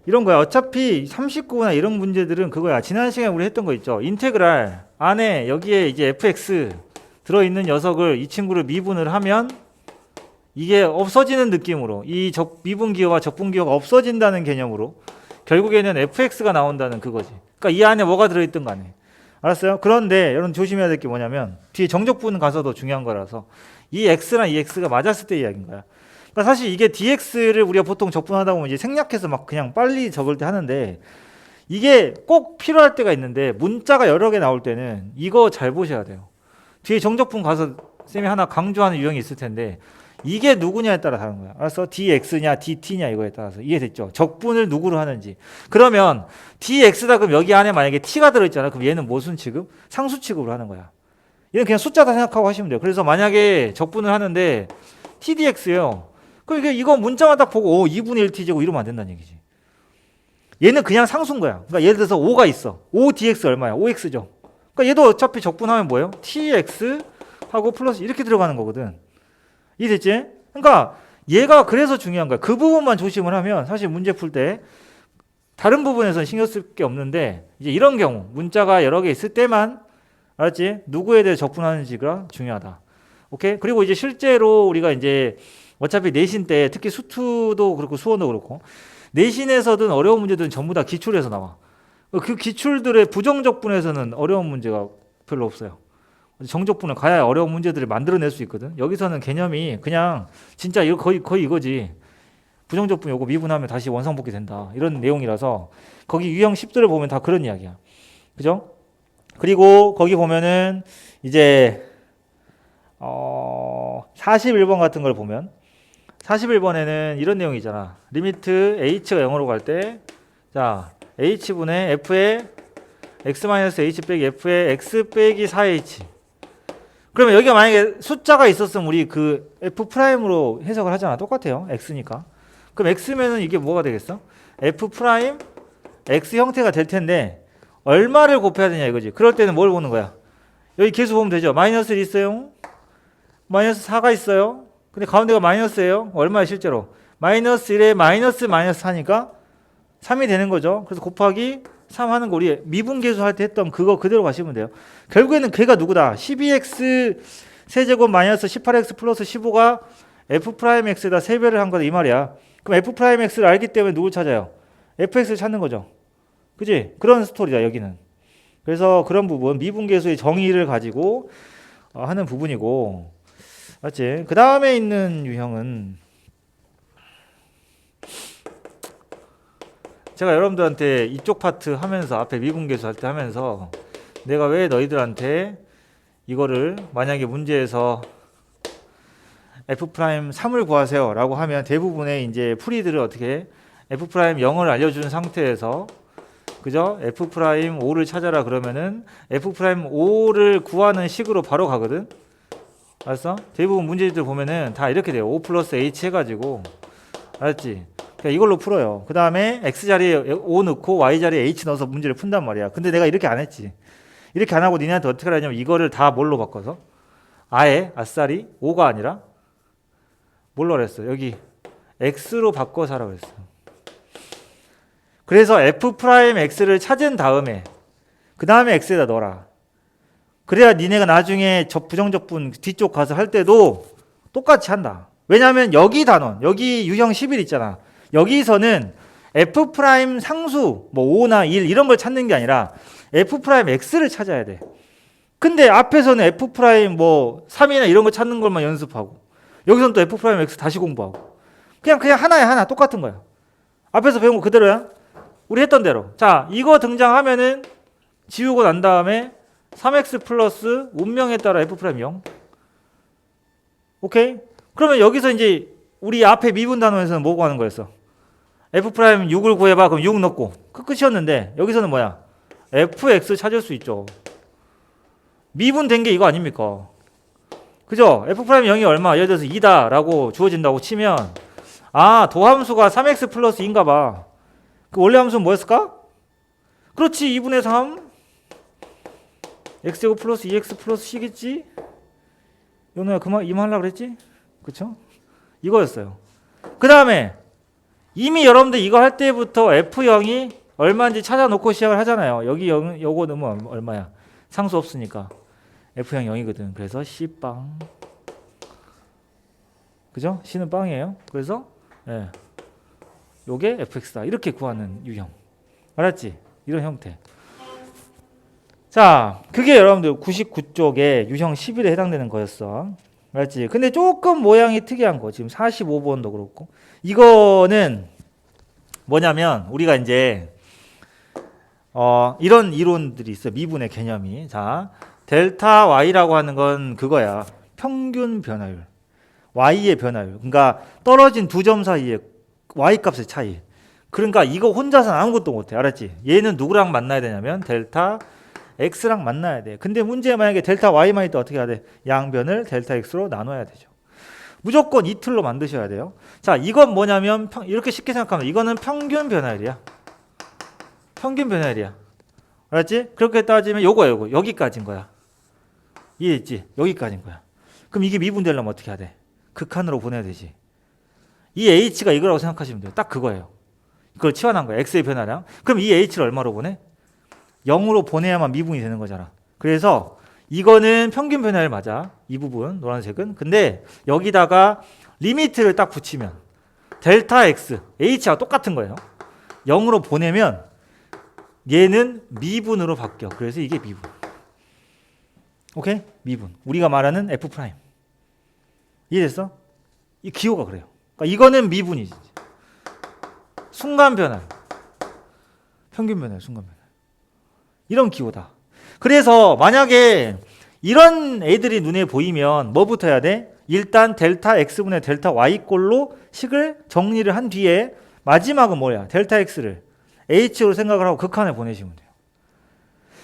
이런 거야. 어차피 39나 이런 문제들은 그거야. 지난 시간에 우리 했던 거 있죠. 인테그랄 안에 여기에 이제 fx 들어있는 녀석을 이 친구를 미분을 하면 이게 없어지는 느낌으로 이 미분기호와 적분기호가 없어진다는 개념으로 결국에는 fx가 나온다는 그거지. 그러니까 이 안에 뭐가 들어있든 간에. 알았어요? 그런데 여러분 조심해야 될 게 뭐냐면 뒤에 정적분 가서도 중요한 거라서 이 x랑 이 x가 맞았을 때 이야기인 거야. 그러니까 사실 이게 dx를 우리가 보통 적분하다 보면 이제 생략해서 막 그냥 빨리 적을 때 하는데 이게 꼭 필요할 때가 있는데 문자가 여러 개 나올 때는 이거 잘 보셔야 돼요. 뒤에 정적분 가서 쌤이 하나 강조하는 유형이 있을 텐데 이게 누구냐에 따라 다른 거야. 알았어? dx냐 dt냐 이거에 따라서 이해됐죠? 적분을 누구로 하는지. 그러면 dx다 그럼 여기 안에 만약에 t가 들어있잖아. 그럼 얘는 무슨 취급? 상수 취급으로 하는 거야. 얘는 그냥 숫자다 생각하고 하시면 돼요. 그래서 만약에 적분을 하는데 tdx예요. 그럼 이거 문자만 딱 보고 2분의 1t제곱 이러면 안 된다는 얘기지. 얘는 그냥 상수인 거야. 그러니까 예를 들어서 5가 있어. 5dx 얼마야? 5x죠. 그러니까 얘도 어차피 적분하면 뭐예요? tx 하고 플러스 이렇게 들어가는 거거든. 이해됐지? 그러니까 얘가 그래서 중요한 거야. 그 부분만 조심을 하면 사실 문제 풀 때 다른 부분에서는 신경 쓸 게 없는데 이제 이런 경우 문자가 여러 개 있을 때만 알았지? 누구에 대해 적분하는지가 중요하다. 오케이? 그리고 이제 실제로 우리가 이제 어차피 내신 때 특히 수투도 그렇고 수원도 그렇고 내신에서든 어려운 문제들은 전부 다 기출에서 나와. 그 기출들의 부정적분에서는 어려운 문제가 별로 없어요. 정적분을 가야 어려운 문제들을 만들어낼 수 있거든. 여기서는 개념이 그냥 진짜 이거 거의 이거지. 부정적분 요거 미분하면 다시 원상복귀 된다. 이런 내용이라서 거기 유형 10들을 보면 다 그런 이야기야. 그죠? 그리고 거기 보면은 이제 41번 같은 걸 보면 41번에는 이런 내용이잖아. 리미트 h가 0으로 갈 때 자, h분의 f의 x-h 빼기 f의 x 빼기 4h. 그러면 여기가 만약에 숫자가 있었으면 우리 그 f'으로 해석을 하잖아. 똑같아요. x니까. 그럼 x면은 이게 뭐가 되겠어? f' x 형태가 될 텐데 얼마를 곱해야 되냐 이거지. 그럴 때는 뭘 보는 거야? 여기 계수 보면 되죠. 마이너스 1 있어요. 마이너스 4가 있어요. 근데 가운데가 마이너스예요. 얼마야 실제로? 마이너스 1에 마이너스 4니까 3이 되는 거죠. 그래서 곱하기 3 하는 거 우리 미분계수 할 때 했던 그거 그대로 가시면 돼요. 결국에는 걔가 누구다? 12x 세제곱 마이너스 18x 플러스 15가 f'x에다 3배를 한 거다 이 말이야. 그럼 f'x를 알기 때문에 누굴 찾아요? fx를 찾는 거죠. 그지? 그런 스토리다 여기는. 그래서 그런 부분 미분계수의 정의를 가지고 하는 부분이고 맞지? 그 다음에 있는 유형은 제가 여러분들한테 이쪽 파트 하면서 앞에 미분계수 할 때 하면서 내가 왜 너희들한테 이거를 만약에 문제에서 f'3을 구하세요 라고 하면 대부분의 이제 풀이들을 어떻게 f'0을 알려주는 상태에서 그죠? f'5를 찾아라 그러면은 f'5를 구하는 식으로 바로 가거든. 알았어? 대부분 문제들 보면은 다 이렇게 돼요. 5 플러스 h 해가지고 알았지? 그러니까 이걸로 풀어요. 그 다음에 x 자리에 5 넣고 y 자리에 h 넣어서 문제를 푼단 말이야. 근데 내가 이렇게 안 했지. 이렇게 안 하고 니네한테 어떻게 하냐면 이거를 다 뭘로 바꿔서 아예 아싸리 5가 아니라 뭘로 그랬어? 여기 x로 바꿔서 하라고 했어. 그래서 f'x를 찾은 다음에 그 다음에 x에다 넣어라. 그래야 니네가 나중에 부정적분 뒤쪽 가서 할 때도 똑같이 한다. 왜냐하면 여기 단원, 여기 유형 11 있잖아. 여기서는 f' 상수, 뭐 5나 1 이런 걸 찾는 게 아니라 f'x를 찾아야 돼. 근데 앞에서는 f' 뭐 3이나 이런 거 찾는 것만 연습하고 여기서는 또 f'x 다시 공부하고 그냥 하나야 하나 똑같은 거야. 앞에서 배운 거 그대로야. 우리 했던 대로. 자, 이거 등장하면은 지우고 난 다음에 3x 플러스 운명에 따라 f'0. 오케이? 그러면 여기서 이제 우리 앞에 미분 단원에서는 뭐 구하는 거였어? f'6을 구해봐. 그럼 6 넣고. 그 끝이었는데 여기서는 뭐야? fx 찾을 수 있죠. 미분된 게 이거 아닙니까? 그죠? f'0이 얼마? 예를 들어서 2다 라고 주어진다고 치면 아, 도함수가 3x 플러스 2인가 봐. 그 원래 함수는 뭐였을까? 그렇지. 2분의 3 x제곱 플러스 2x 플러스 c겠지? 연우야 이만 하려고 그랬지? 그쵸? 이거였어요. 그 다음에 이미 여러분들 이거 할 때부터 F0이 얼마인지 찾아놓고 시작을 하잖아요. 여기 요거 넣으면 얼마야? 상수 없으니까 F0 0이거든. 그래서 C빵. 그죠? C는 빵이에요. 그래서 예. 요게 fx다. 이렇게 구하는 유형. 알았지? 이런 형태. 자, 그게 여러분들 99쪽에 유형 11에 해당되는 거였어. 알았지? 근데 조금 모양이 특이한 거. 지금 45번도 그렇고. 이거는 뭐냐면 우리가 이제 이런 이론들이 있어. 미분의 개념이. 자, 델타 y라고 하는 건 그거야. 평균 변화율. y의 변화율. 그러니까 떨어진 두 점 사이의 y 값의 차이. 그러니까 이거 혼자서는 아무것도 못해. 알았지? 얘는 누구랑 만나야 되냐면 델타 x랑 만나야 돼. 근데 문제 만약에 델타 y만 있다 어떻게 해야 돼? 양변을 델타 x로 나눠야 되죠. 무조건 이 틀로 만드셔야 돼요. 자, 이건 뭐냐면 이렇게 쉽게 생각하면 이거는 평균 변화율이야. 평균 변화율이야. 알았지? 그렇게 따지면 요거 여기까지인 거야. 이해했지? 여기까지인 거야. 그럼 이게 미분되려면 어떻게 해야 돼? 극한으로 보내야 되지. 이 h가 이거라고 생각하시면 돼요. 딱 그거예요. 그걸 치환한 거야. x의 변화량. 그럼 이 h를 얼마로 보내? 0으로 보내야만 미분이 되는 거잖아. 그래서 이거는 평균 변화율 맞아. 이 부분 노란색은. 근데 여기다가 리미트를 딱 붙이면 델타 x, h와 똑같은 거예요. 0으로 보내면 얘는 미분으로 바뀌어. 그래서 이게 미분. 오케이? 미분. 우리가 말하는 f 프라임. 이해됐어? 이 기호가 그래요. 그러니까 이거는 미분이지. 순간 변화. 평균 변화, 순간 변화. 이런 기호다. 그래서 만약에 이런 애들이 눈에 보이면 뭐부터 해야 돼? 일단 델타 x분의 델타 y꼴로 식을 정리를 한 뒤에 마지막은 뭐야? 델타 x를 h로 생각을 하고 극한에 보내시면 돼요.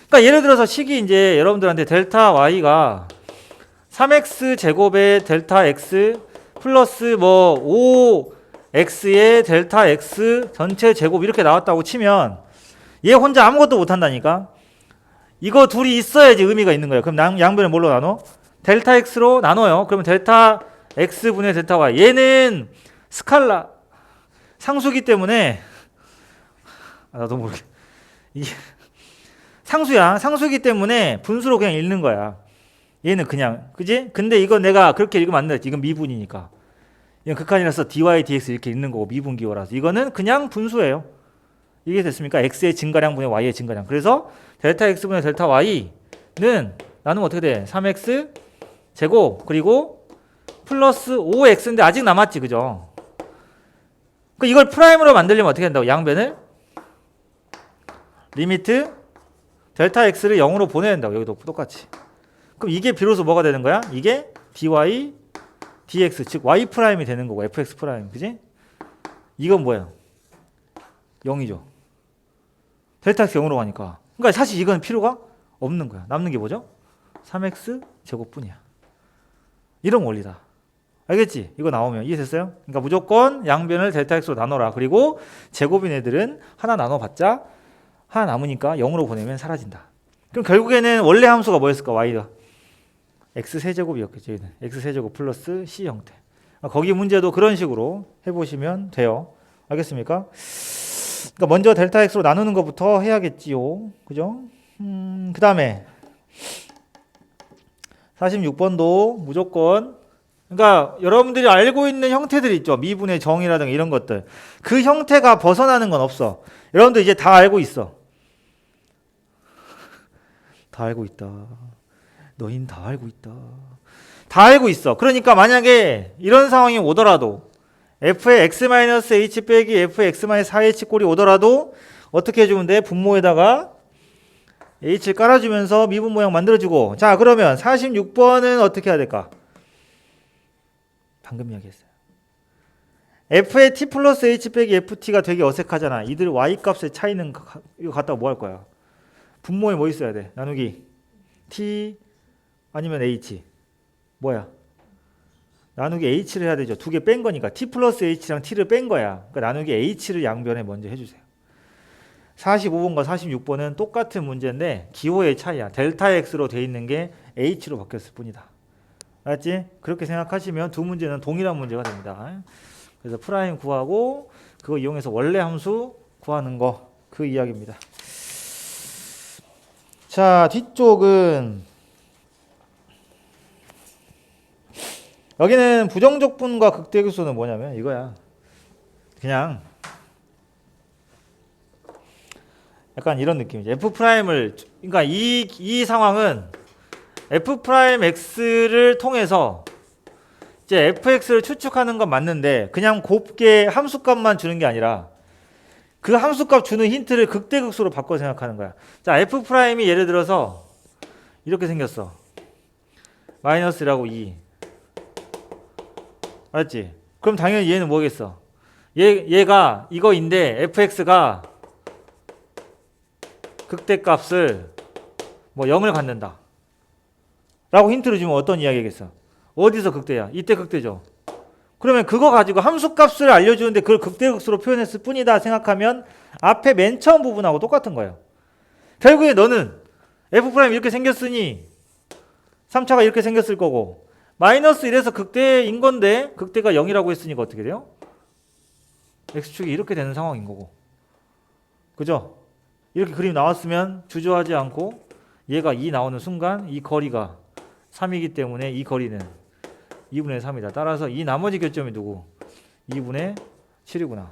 그러니까 예를 들어서 식이 이제 여러분들한테 델타 y가 3x 제곱의 델타 x 플러스 뭐 5x의 델타 x 전체 제곱 이렇게 나왔다고 치면 얘 혼자 아무것도 못 한다니까. 이거 둘이 있어야지 의미가 있는 거예요. 그럼 양변을 뭘로 나눠? 델타 x로 나눠요. 그러면 델타 x분의 델타 y. 얘는 스칼라 상수기 때문에 나도 모르게 이게 상수야. 상수기 때문에 분수로 그냥 읽는 거야. 얘는 그냥 그지? 근데 이거 내가 그렇게 읽으면 안 돼. 이건 미분이니까. 이건 극한이라서 dy dx 이렇게 읽는 거고 미분 기호라서 이거는 그냥 분수예요. 이게 됐습니까? x의 증가량분의 y의 증가량. 그래서 델타 x분의 델타 y는 나누면 어떻게 돼? 3x 제곱 그리고 플러스 5x인데 아직 남았지, 그죠? 그 이걸 프라임으로 만들려면 어떻게 한다고? 양변을 리미트 델타 x를 0으로 보내야 된다고. 여기도 똑같이. 그럼 이게 비로소 뭐가 되는 거야? 이게 dy dx 즉 y 프라임이 되는 거고 fx 프라임, 그지? 이건 뭐야? 0이죠. 델타 x 0으로 가니까. 그러니까 사실 이건 필요가 없는 거야. 남는 게 뭐죠? 3x 제곱뿐이야. 이런 원리다. 알겠지? 이거 나오면 이해됐어요? 그러니까 무조건 양변을 델타 x로 나눠라. 그리고 제곱인 애들은 하나 나눠봤자 하나 남으니까 0으로 보내면 사라진다. 그럼 결국에는 원래 함수가 뭐였을까? y가 x세제곱이었겠죠. 얘는 x세제곱 플러스 c 형태. 거기 문제도 그런 식으로 해보시면 돼요. 알겠습니까? 그러니까 먼저 델타 x로 나누는 것부터 해야겠지요. 그죠? 그 다음에 46번도 무조건 그러니까 여러분들이 알고 있는 형태들이 있죠. 미분의 정의라든가 이런 것들. 그 형태가 벗어나는 건 없어. 여러분들 이제 다 알고 있어. 다 알고 있다. 너흰 다 알고 있다. 다 알고 있어. 그러니까 만약에 이런 상황이 오더라도 f의 x-h 빼기 f의 x-4h 꼴이 오더라도 어떻게 해주면 돼? 분모에다가 h를 깔아주면서 미분 모양 만들어주고. 자, 그러면 46번은 어떻게 해야 될까? 방금 이야기했어요. f의 t 플러스 h 빼기 ft가 되게 어색하잖아. 이들 y 값의 차이는 이거 갖다가 뭐 할 거야? 분모에 뭐 있어야 돼? 나누기 t 아니면 h 뭐야? 나누기 h를 해야 되죠. 두 개 뺀 거니까 t 플러스 h랑 t를 뺀 거야. 그러니까 나누기 h를 양변에 먼저 해주세요. 45번과 46번은 똑같은 문제인데 기호의 차이야. 델타 x로 돼 있는 게 h로 바뀌었을 뿐이다. 알았지? 그렇게 생각하시면 두 문제는 동일한 문제가 됩니다. 그래서 프라임 구하고 그거 이용해서 원래 함수 구하는 거 그 이야기입니다. 자, 뒤쪽은 여기는 부정적분과 극대극소는 뭐냐면 이거야. 그냥 약간 이런 느낌이죠. F'을 그러니까 이 상황은 F'X를 통해서 이제 fx를 추측하는 건 맞는데 그냥 곱게 함수값만 주는 게 아니라 그 함수값 주는 힌트를 극대극소로 바꿔 생각하는 거야. 자, F'이 예를 들어서 이렇게 생겼어. 마이너스라고 2. 알았지? 그럼 당연히 얘는 뭐겠어? 얘가 이거인데 fx가 극대값을 뭐 0을 갖는다 라고 힌트를 주면 어떤 이야기겠어? 어디서 극대야? 이때 극대죠. 그러면 그거 가지고 함수값을 알려주는데 그걸 극대극소로 표현했을 뿐이다 생각하면 앞에 맨 처음 부분하고 똑같은 거예요. 결국에 너는 F' 이렇게 생겼으니 3차가 이렇게 생겼을 거고 마이너스 1에서 극대인 건데 극대가 0이라고 했으니까 어떻게 돼요? X축이 이렇게 되는 상황인 거고. 그죠? 이렇게 그림 나왔으면 주저하지 않고 얘가 2 나오는 순간 이 거리가 3이기 때문에 이 거리는 2분의 3이다. 따라서 이 나머지 교점이 누구? 2분의 7이구나.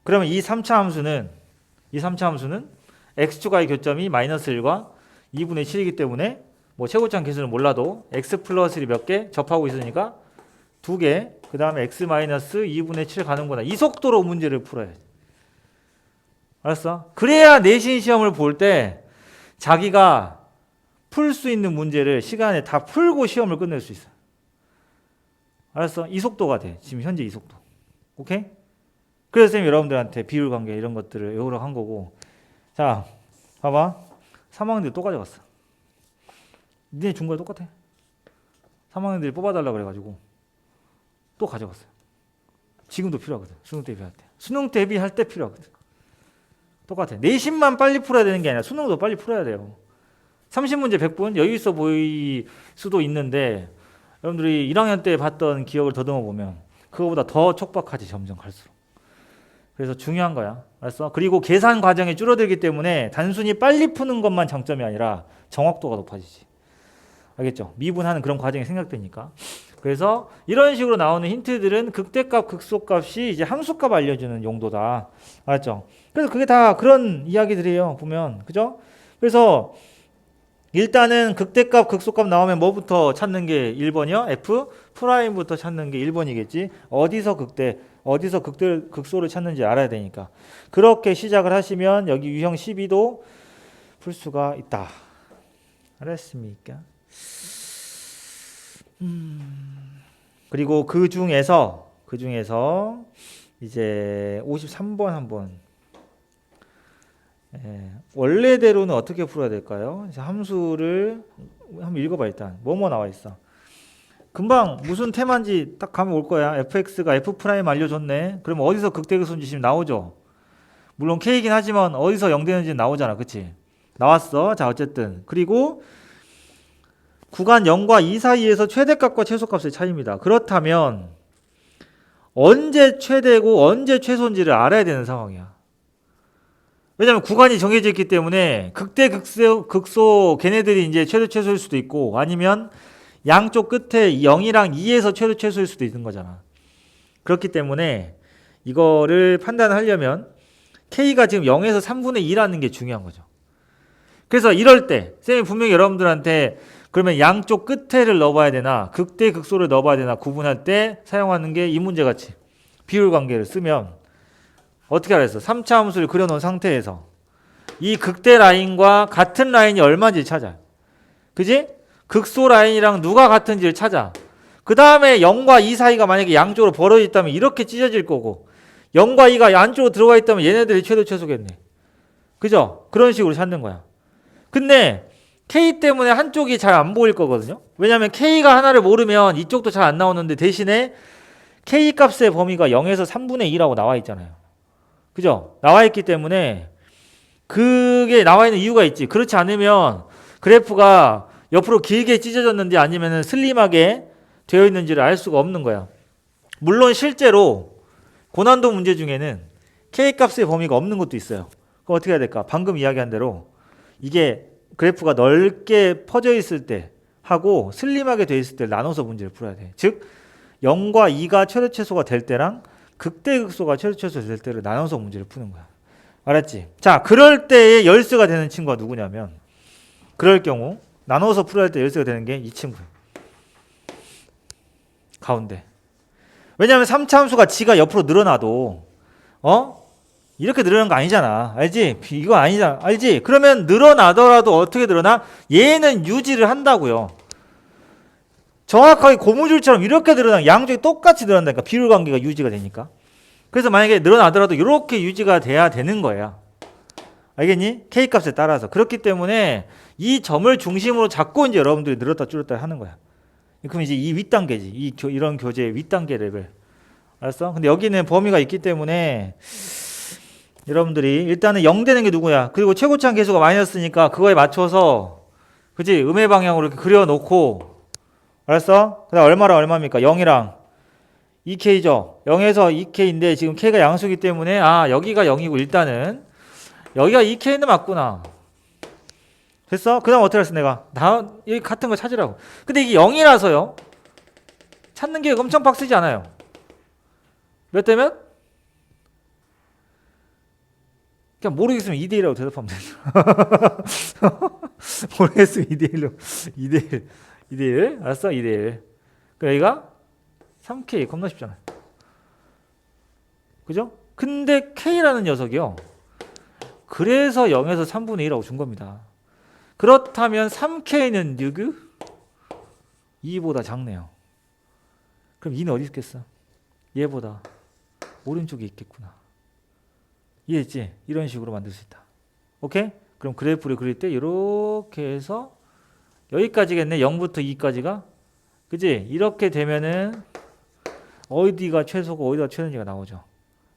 그러면 이 3차 함수는 x축과의 교점이 마이너스 1과 2분의 7이기 때문에 뭐 최고점 개수는 몰라도 x 플러스 1이 몇 개 접하고 있으니까 2개, 그 다음에 x 마이너스 2분의 7 가는구나. 이 속도로 문제를 풀어야 돼. 알았어? 그래야 내신 시험을 볼 때 자기가 풀 수 있는 문제를 시간에 다 풀고 시험을 끝낼 수 있어. 알았어? 이 속도가 돼. 지금 현재 이 속도. 오케이? 그래서 쌤이 여러분들한테 비율 관계 이런 것들을 외우라고 한 거고. 자, 봐봐. 3학년들 또 가져갔어. 니네 준 거랑 똑같아. 3학년들이 뽑아달라고 그래가지고 또 가져갔어요. 지금도 필요하거든. 수능 대비할 때. 수능 대비할 때 필요하거든. 똑같아. 내신만 빨리 풀어야 되는 게 아니라 수능도 빨리 풀어야 돼요. 30문제 100분 여유 있어 보일 수도 있는데 여러분들이 1학년 때 봤던 기억을 더듬어 보면 그거보다 더 촉박하지 점점 갈수록. 그래서 중요한 거야. 알았어? 그리고 계산 과정이 줄어들기 때문에 단순히 빨리 푸는 것만 장점이 아니라 정확도가 높아지지. 알겠죠? 미분하는 그런 과정이 생각되니까. 그래서 이런 식으로 나오는 힌트들은 극대값, 극소값이 이제 함수값 알려주는 용도다. 알았죠? 그래서 그게 다 그런 이야기들이에요. 보면. 그죠? 그래서 일단은 극대값, 극소값 나오면 뭐부터 찾는 게 1번이요? F'부터 찾는 게 1번이겠지. 어디서 극소를 찾는지 알아야 되니까. 그렇게 시작을 하시면 여기 유형 12도 풀 수가 있다. 알았습니까? 그리고 그 중에서 이제 53번 한번 원래대로는 어떻게 풀어야 될까요? 함수를 한번 읽어봐. 일단 뭐뭐 나와 있어. 금방 무슨 테마인지 딱 가면 올 거야. fx가 f' 알려줬네. 그럼 어디서 극대극소인지 지금 나오죠. 물론 k이긴 하지만 어디서 0 되는지 나오잖아. 그치? 나왔어. 자, 어쨌든 그리고 구간 0과 2 사이에서 최대값과 최소값의 차이입니다. 그렇다면 언제 최대고 언제 최소인지를 알아야 되는 상황이야. 왜냐면 구간이 정해져 있기 때문에 극대, 극소 걔네들이 이제 최대, 최소일 수도 있고 아니면 양쪽 끝에 0이랑 2에서 최대, 최소일 수도 있는 거잖아. 그렇기 때문에 이거를 판단하려면 K가 지금 0에서 3분의 2라는 게 중요한 거죠. 그래서 이럴 때 쌤이 분명히 여러분들한테 그러면 양쪽 끝에를 넣어봐야 되나 극대, 극소를 넣어봐야 되나 구분할 때 사용하는 게 이 문제 같이 비율 관계를 쓰면 어떻게 알았어? 3차 함수를 그려놓은 상태에서 이 극대 라인과 같은 라인이 얼마인지 찾아. 그지? 극소 라인이랑 누가 같은지를 찾아. 그 다음에 0과 2 사이가 만약에 양쪽으로 벌어져 있다면 이렇게 찢어질 거고 0과 2가 안쪽으로 들어가 있다면 얘네들이 최대 최소겠네. 그죠? 그런 식으로 찾는 거야. 근데 K 때문에 한쪽이 잘 안 보일 거거든요. 왜냐하면 K가 하나를 모르면 이쪽도 잘 안 나오는데 대신에 K 값의 범위가 0에서 3분의 2라고 나와 있잖아요. 그죠? 나와 있기 때문에 그게 나와 있는 이유가 있지. 그렇지 않으면 그래프가 옆으로 길게 찢어졌는지 아니면 슬림하게 되어 있는지를 알 수가 없는 거야. 물론 실제로 고난도 문제 중에는 K값의 범위가 없는 것도 있어요. 그럼 어떻게 해야 될까? 방금 이야기한 대로 이게 그래프가 넓게 퍼져 있을 때 하고 슬림하게 돼 있을 때 나눠서 문제를 풀어야 돼. 즉 0과 2가 최대 최소가 될 때랑 극대극소가 최대 최소 될 때를 나눠서 문제를 푸는 거야. 알았지? 자, 그럴 때에 열쇠가 되는 친구가 누구냐면 그럴 경우 나눠서 풀어야 할 때 열쇠가 되는 게 이 친구야. 가운데. 왜냐하면 3차 함수가 지가 옆으로 늘어나도 이렇게 늘어나는 거 아니잖아. 알지? 이거 아니잖아. 알지? 그러면 늘어나더라도 어떻게 늘어나? 얘는 유지를 한다고요. 정확하게 고무줄처럼 이렇게 늘어나 양쪽이 똑같이 늘어난다니까. 비율 관계가 유지가 되니까. 그래서 만약에 늘어나더라도 이렇게 유지가 돼야 되는 거야. 알겠니? K값에 따라서. 그렇기 때문에 이 점을 중심으로 잡고 이제 여러분들이 늘었다 줄였다 하는 거야. 그럼 이제 이 윗단계지. 이런 교재의 윗단계 레벨. 알았어? 근데 여기는 범위가 있기 때문에 여러분들이 일단은 0 되는 게 누구야? 그리고 최고차항 계수가 마이너스니까 그거에 맞춰서 그치? 음의 방향으로 이렇게 그려놓고 알았어? 그 다음 얼마입니까? 0이랑 2K죠? 0에서 2K인데 지금 K가 양수이기 때문에 여기가 0이고 일단은 여기가 2K인데 맞구나. 됐어? 그 다음 어떻게 했어 내가? 여기 같은 거 찾으라고. 근데 이게 0이라서요. 찾는 게 엄청 빡세지 않아요. 몇 대면? 그냥 모르겠으면 2대1이라고 대답하면 되죠. 모르겠으면 2대1로 2대1 알았어? 2대1 여기가 3K 겁나 쉽잖아요. 그죠? 근데 K라는 녀석이요. 그래서 0에서 3분의 1하고 준 겁니다. 그렇다면 3K는 누구? 2보다 작네요. 그럼 2는 어디 있겠어? 얘보다 오른쪽에 있겠구나. 이해했지? 이런 식으로 만들 수 있다. 오케이? 그럼 그래프를 그릴 때 이렇게 해서 여기까지겠네. 0부터 2까지가. 그지? 이렇게 되면은 어디가 최소고 어디가 최소인지가 나오죠.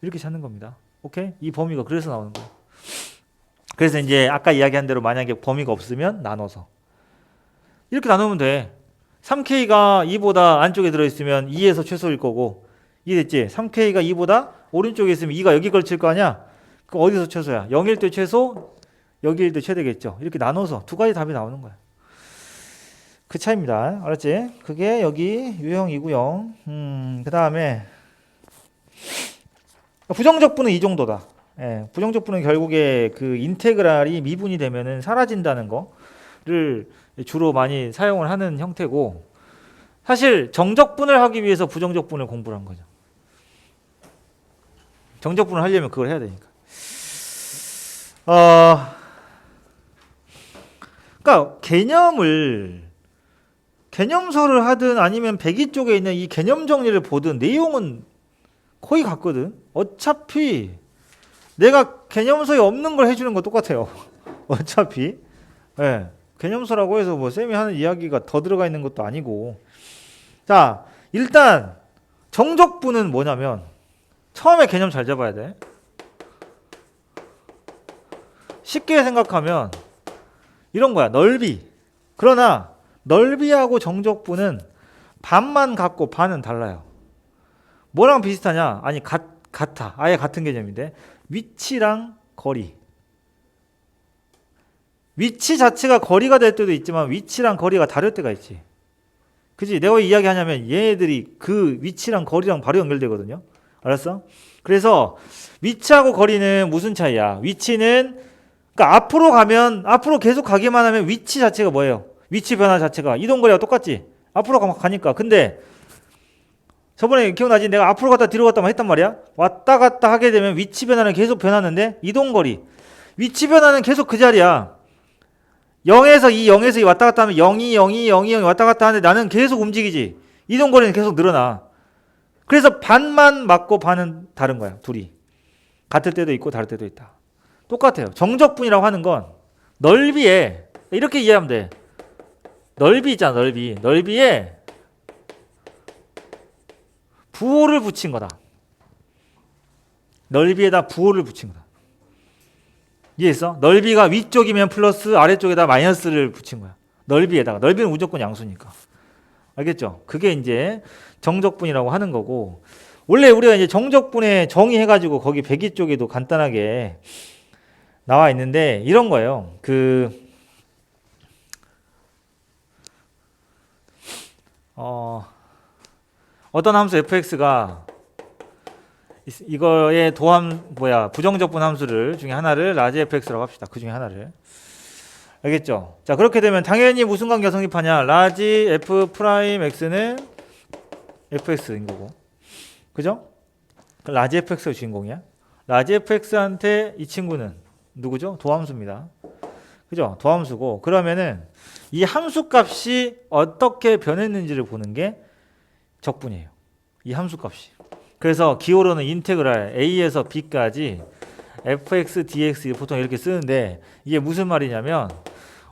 이렇게 찾는 겁니다. 오케이? 이 범위가 그래서 나오는 거예요. 그래서 이제 아까 이야기한 대로 만약에 범위가 없으면 나눠서 이렇게 나누면 돼. 3K가 2보다 안쪽에 들어있으면 2에서 최소일 거고 이해됐지? 3K가 2보다 오른쪽에 있으면 2가 여기 걸칠 거 아니야? 그 어디서 최소야? 0일 때 최소, 여기일 때 최대겠죠. 이렇게 나눠서 두 가지 답이 나오는 거야. 그 차이입니다. 알았지? 그게 여기 유형이고요. 그 다음에 부정적분은 이 정도다. 예, 부정적분은 결국에 그 인테그랄이 미분이 되면은 사라진다는 거를 주로 많이 사용을 하는 형태고 사실 정적분을 하기 위해서 부정적분을 공부를 한 거죠. 정적분을 하려면 그걸 해야 되니까. 그러니까 개념서를 하든 아니면 배기 쪽에 있는 이 개념 정리를 보든 내용은 거의 같거든. 어차피 내가 개념서에 없는 걸 해주는 거 똑같아요. 어차피. 네. 개념서라고 해서 뭐 쌤이 하는 이야기가 더 들어가 있는 것도 아니고. 자, 일단 정적분은 뭐냐면 처음에 개념 잘 잡아야 돼. 쉽게 생각하면 이런 거야. 넓이. 그러나 넓이하고 정적분은 반만 같고 반은 달라요. 뭐랑 비슷하냐? 아니 같아. 아예 같은 개념인데 위치랑 거리. 위치 자체가 거리가 될 때도 있지만 위치랑 거리가 다를 때가 있지. 그치? 내가 왜 이야기하냐면 얘네들이 그 위치랑 거리랑 바로 연결되거든요. 알았어? 그래서 위치하고 거리는 무슨 차이야? 위치는 그러니까 앞으로 계속 가기만 하면 위치 자체가 뭐예요? 위치 변화 자체가 이동거리가 똑같지. 앞으로 가니까. 근데 저번에 기억나지? 내가 앞으로 갔다 뒤로 갔다 했단 말이야. 왔다 갔다 하게 되면 위치 변화는 계속 변하는데 이동거리 위치 변화는 계속 그 자리야. 0에서 2, 0에서 2 왔다 갔다 하면 0이 0이 0이 0이 왔다 갔다 하는데 나는 계속 움직이지. 이동거리는 계속 늘어나. 그래서 반만 맞고 반은 다른 거야. 둘이. 같을 때도 있고 다를 때도 있다. 똑같아요. 정적분이라고 하는 건 넓이에 이렇게 이해하면 돼. 넓이 있잖아. 넓이에 부호를 붙인 거다. 넓이에다 부호를 붙인 거다. 이해했어? 넓이가 위쪽이면 플러스 아래쪽에다 마이너스를 붙인 거야. 넓이에다가. 넓이는 무조건 양수니까. 알겠죠? 그게 이제 정적분이라고 하는 거고 원래 우리가 이제 정적분에 정의해가지고 거기 배기 쪽에도 간단하게 나와 있는데 이런 거예요. 어떤 함수 fx가 이거의 부정적분 함수를 중에 하나를 라지 fx라고 합시다. 그 중에 하나를. 알겠죠? 자, 그렇게 되면 당연히 무슨 관계가 성립하냐? 라지 f 프라임 x는 fx인 거고. 그죠? 라지 fx가 주인공이야. 라지 fx한테 이 친구는 누구죠? 도함수입니다. 그죠? 도함수고. 그러면은 이 함수 값이 어떻게 변했는지를 보는 게 적분이에요. 이 함수 값이. 그래서 기호로는 인테그랄 a에서 b까지 fx dx 보통 이렇게 쓰는데 이게 무슨 말이냐면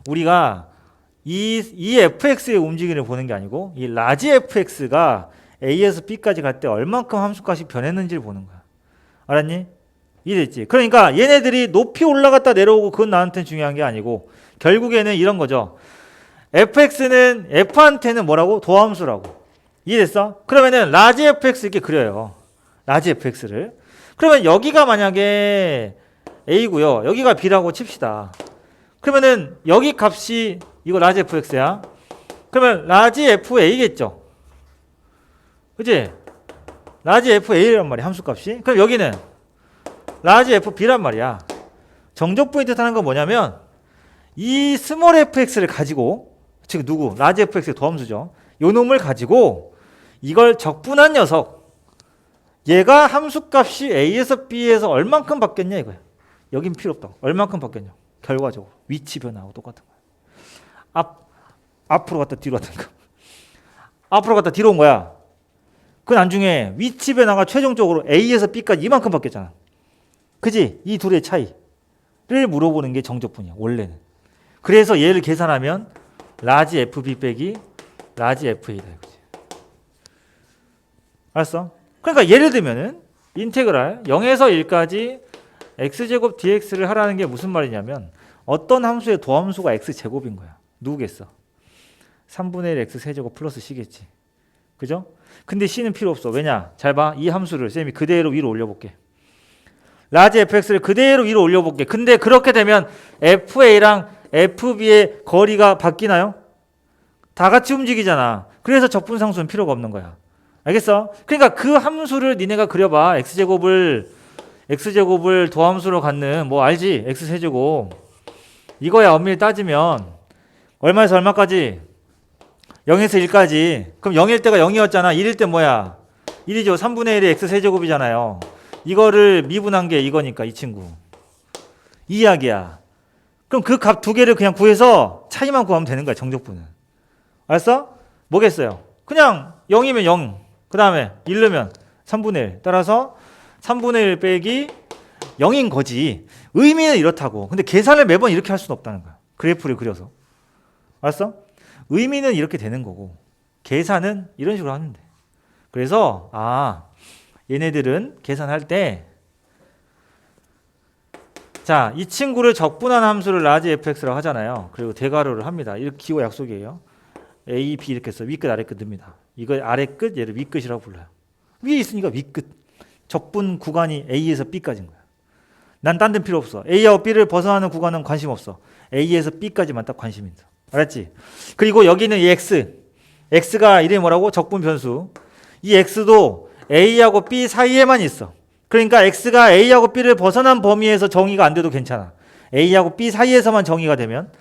우리가 이 fx의 움직임을 보는 게 아니고 이 라지 fx가 a에서 b까지 갈 때 얼만큼 함수 값이 변했는지를 보는 거야. 알았니? 이해됐지? 그러니까 얘네들이 높이 올라갔다 내려오고 그건 나한테는 중요한 게 아니고 결국에는 이런 거죠. fx는 f한테는 뭐라고? 도함수라고. 이해됐어? 그러면은 라지 fx 이렇게 그려요. 라지 fx를. 그러면 여기가 만약에 a고요. 여기가 b라고 칩시다. 그러면은 여기 값이 이거 라지 fx야. 그러면 라지 fa겠죠. 그치? 라지 fa란 말이야. 함수값이. 그럼 여기는 라지 fb란 말이야. 정적분이 뜻하는 건 뭐냐면 이 스몰 fx를 가지고 즉 누구? 라지 fx의 도함수죠. 요 놈을 가지고 이걸 적분한 녀석 얘가 함수값이 a에서 b에서 얼만큼 바뀌었냐 이거야. 여긴 필요 없다고. 얼만큼 바뀌었냐. 결과적으로 위치 변화하고 똑같은 거야. 앞으로 갔다 뒤로 갔다. 앞으로 갔다 뒤로 온 거야. 그 나중에 위치 변화가 최종적으로 a에서 b까지 이만큼 바뀌었잖아. 그지? 이 둘의 차이를 물어보는 게 정적분이야. 원래는. 그래서 얘를 계산하면 라지 fb 빼기 라지 fa다. 이거지. 알았어? 그러니까 예를 들면은 인테그랄 0에서 1까지 x제곱 dx를 하라는 게 무슨 말이냐면 어떤 함수의 도함수가 x제곱인 거야. 누구겠어? 3분의 1 x세제곱 플러스 c겠지. 그죠? 근데 c는 필요 없어. 왜냐? 잘 봐. 이 함수를 쌤이 그대로 위로 올려볼게. 라지 fx를 그대로 위로 올려볼게. 근데 그렇게 되면 fa랑 fb의 거리가 바뀌나요? 다 같이 움직이잖아. 그래서 적분상수는 필요가 없는 거야. 알겠어? 그러니까 그 함수를 니네가 그려봐. x제곱을 도함수로 갖는 뭐 알지? x세제곱. 이거야 엄밀히 따지면 얼마에서 얼마까지? 0에서 1까지. 그럼 0일 때가 0이었잖아. 1일 때 뭐야? 1이죠. 3분의 1의 x세제곱이잖아요. 이거를 미분한 게 이거니까 이 친구. 이 이야기야. 그럼 그 값 두 개를 그냥 구해서 차이만 구하면 되는 거야. 정적분은. 알았어? 뭐겠어요? 그냥 0이면 0. 그 다음에 1 넣으면 3분의 1. 따라서 3분의 1 빼기 0인 거지. 의미는 이렇다고. 근데 계산을 매번 이렇게 할 수는 없다는 거야. 그래프를 그려서. 알았어? 의미는 이렇게 되는 거고 계산은 이런 식으로 하면 돼. 그래서 얘네들은 계산할 때 자, 이 친구를 적분한 함수를 라지 fx라고 하잖아요. 그리고 대괄호를 합니다. 이렇게 기호 약속이에요. a, b 이렇게 해서 위끝 아래끝 듭니다. 이거 아래끝 얘를 위끝이라고 불러요. 위에 있으니까 위끝. 적분 구간이 a에서 b까지인 거야. 난 딴 데는 필요 없어. a하고 b를 벗어나는 구간은 관심 없어. a에서 b까지만 딱 관심이 있어. 알았지? 그리고 여기는 이 x가 이름이 뭐라고? 적분 변수. 이 x도 a하고 b 사이에만 있어. 그러니까 x가 a하고 b를 벗어난 범위에서 정의가 안 돼도 괜찮아. a하고 b 사이에서만 정의가 되면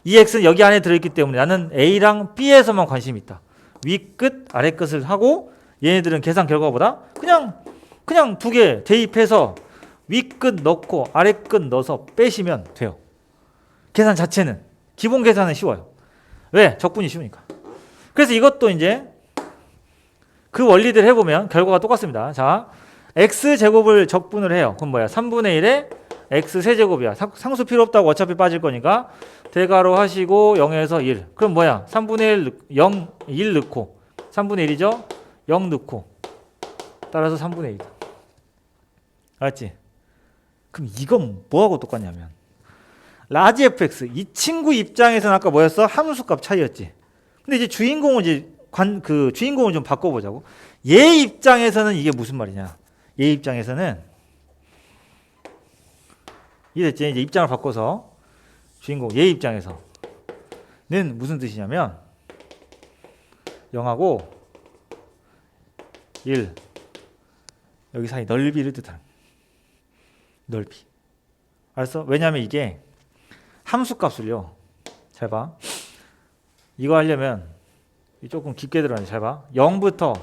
이 x는 여기 안에 들어있기 때문에 나는 a랑 b에서만 관심이 있다. 위끝 아래끝을 하고 얘네들은 계산 결과보다 그냥 두 개 대입해서 위끝 넣고 아래끝 넣어서 빼시면 돼요. 계산 자체는 기본 계산은 쉬워요. 왜? 적분이 쉬우니까. 그래서 이것도 이제 그 원리들 해보면 결과가 똑같습니다. 자, x제곱을 적분을 해요. 그럼 뭐야? 3분의 1에 x세제곱이야. 상수 필요 없다고 어차피 빠질 거니까 대괄호 하시고 0에서 1. 그럼 뭐야? 3분의 1 넣고 3분의 1이죠? 0 넣고 따라서 3분의 1. 알았지? 그럼 이건 뭐하고 똑같냐면 라지 fx 이 친구 입장에서는 아까 뭐였어? 함수값 차이였지. 근데 이제 주인공을 좀 바꿔보자고. 얘 입장에서는 이게 무슨 말이냐? 얘 입장에서는 이랬지. 이제 입장을 바꿔서 주인공 얘 입장에서는 무슨 뜻이냐면 0하고 1 여기 사이 넓이를 뜻하는 넓이. 알았어? 왜냐면 이게 함수 값을요. 잘 봐. 이거 하려면 조금 깊게 들어가네. 잘 봐. 0부터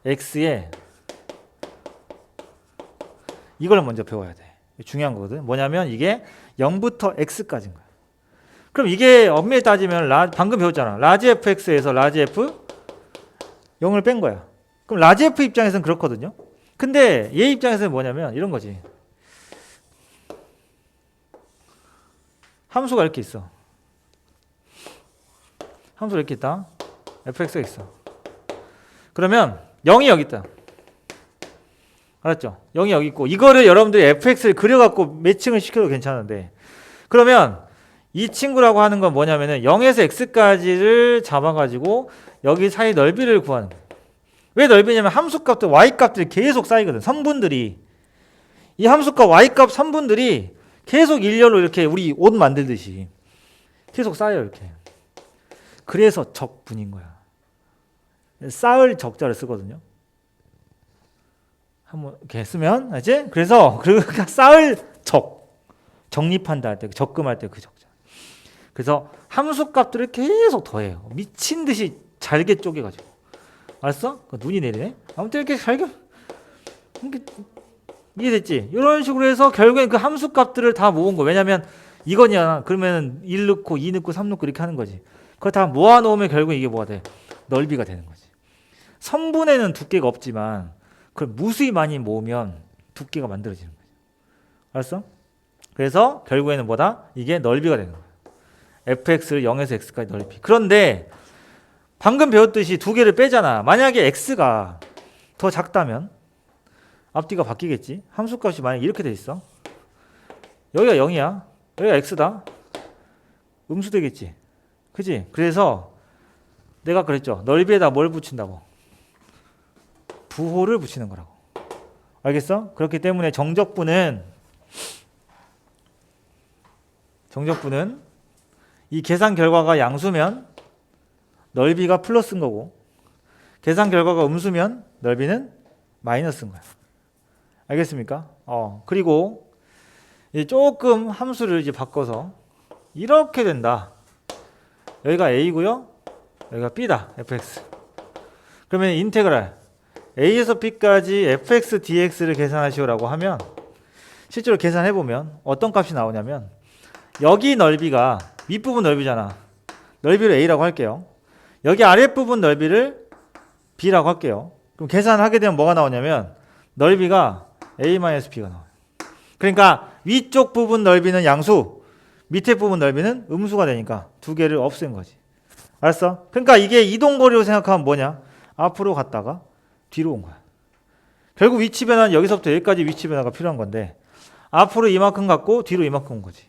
x에 이걸 먼저 배워야 돼. 중요한 거거든. 뭐냐면 이게 0부터 x까지인 거야. 그럼 이게 엄밀히 따지면 방금 배웠잖아. 라지 fx에서 라지 f 0을 뺀 거야. 그럼 라지 f 입장에서는 그렇거든요. 근데 얘 입장에서는 뭐냐면 이런 거지. 함수가 이렇게 있어. 함수가 이렇게 있다. fx가 있어. 그러면 0이 여기 있다. 알았죠? 0이 여기 있고 이거를 여러분들이 fx를 그려갖고 매칭을 시켜도 괜찮은데 그러면 이 친구라고 하는 건 뭐냐면은 0에서 x까지를 잡아가지고 여기 사이 넓이를 구하는 거예요. 왜 넓이냐면 함수값들 y값들이 계속 쌓이거든. 선분들이 이 함수값 y값 선분들이 계속 일렬로 이렇게 우리 옷 만들듯이 계속 쌓여요. 이렇게. 그래서 적분인 거야. 쌓을 적자를 쓰거든요. 한번 이렇게 쓰면 알지? 그래서 쌓을 적립한다 할 때 적금할 때 그 적자. 그래서 함수값들을 계속 더해요. 미친 듯이 잘게 쪼개가지고. 알았어? 눈이 내리네. 아무튼 이렇게 잘게 이해됐지? 이런 식으로 해서 결국엔 그 함수값들을 다 모은 거. 왜냐면 이거냐? 그러면 1 넣고 2 넣고 3 넣고 이렇게 하는 거지. 그거 다 모아놓으면 결국 이게 뭐가 돼? 넓이가 되는 거지. 선분에는 두께가 없지만 그걸 무수히 많이 모으면 두께가 만들어지는 거죠. 알았어? 그래서 결국에는 뭐다? 이게 넓이가 되는 거야. fx를 0에서 x까지 넓이. 그런데 방금 배웠듯이 두 개를 빼잖아. 만약에 x가 더 작다면 앞뒤가 바뀌겠지. 함수값이 만약에 이렇게 돼 있어. 여기가 0이야. 여기가 x다. 음수되겠지. 그지? 그래서 내가 그랬죠. 넓이에다 뭘 붙인다고? 부호를 붙이는 거라고. 알겠어? 그렇기 때문에 정적분은 이 계산 결과가 양수면 넓이가 플러스인 거고 계산 결과가 음수면 넓이는 마이너스인 거야. 알겠습니까? 그리고 이제 조금 함수를 이제 바꿔서 이렇게 된다. 여기가 a고요. 여기가 b다. fx. 그러면 인테그랄 a에서 b까지 fx dx를 계산하시오라고 하면 실제로 계산해보면 어떤 값이 나오냐면 여기 넓이가 윗부분 넓이잖아. 넓이를 a라고 할게요. 여기 아랫부분 넓이를 b라고 할게요. 그럼 계산하게 되면 뭐가 나오냐면 넓이가 a-b가 나와요. 그러니까 위쪽 부분 넓이는 양수, 밑에 부분 넓이는 음수가 되니까 두 개를 없앤 거지. 알았어? 그러니까 이게 이동거리로 생각하면 뭐냐? 앞으로 갔다가 뒤로 온 거야. 결국 위치 변화는 여기서부터 여기까지 위치 변화가 필요한 건데 앞으로 이만큼 갔고 뒤로 이만큼 온 거지.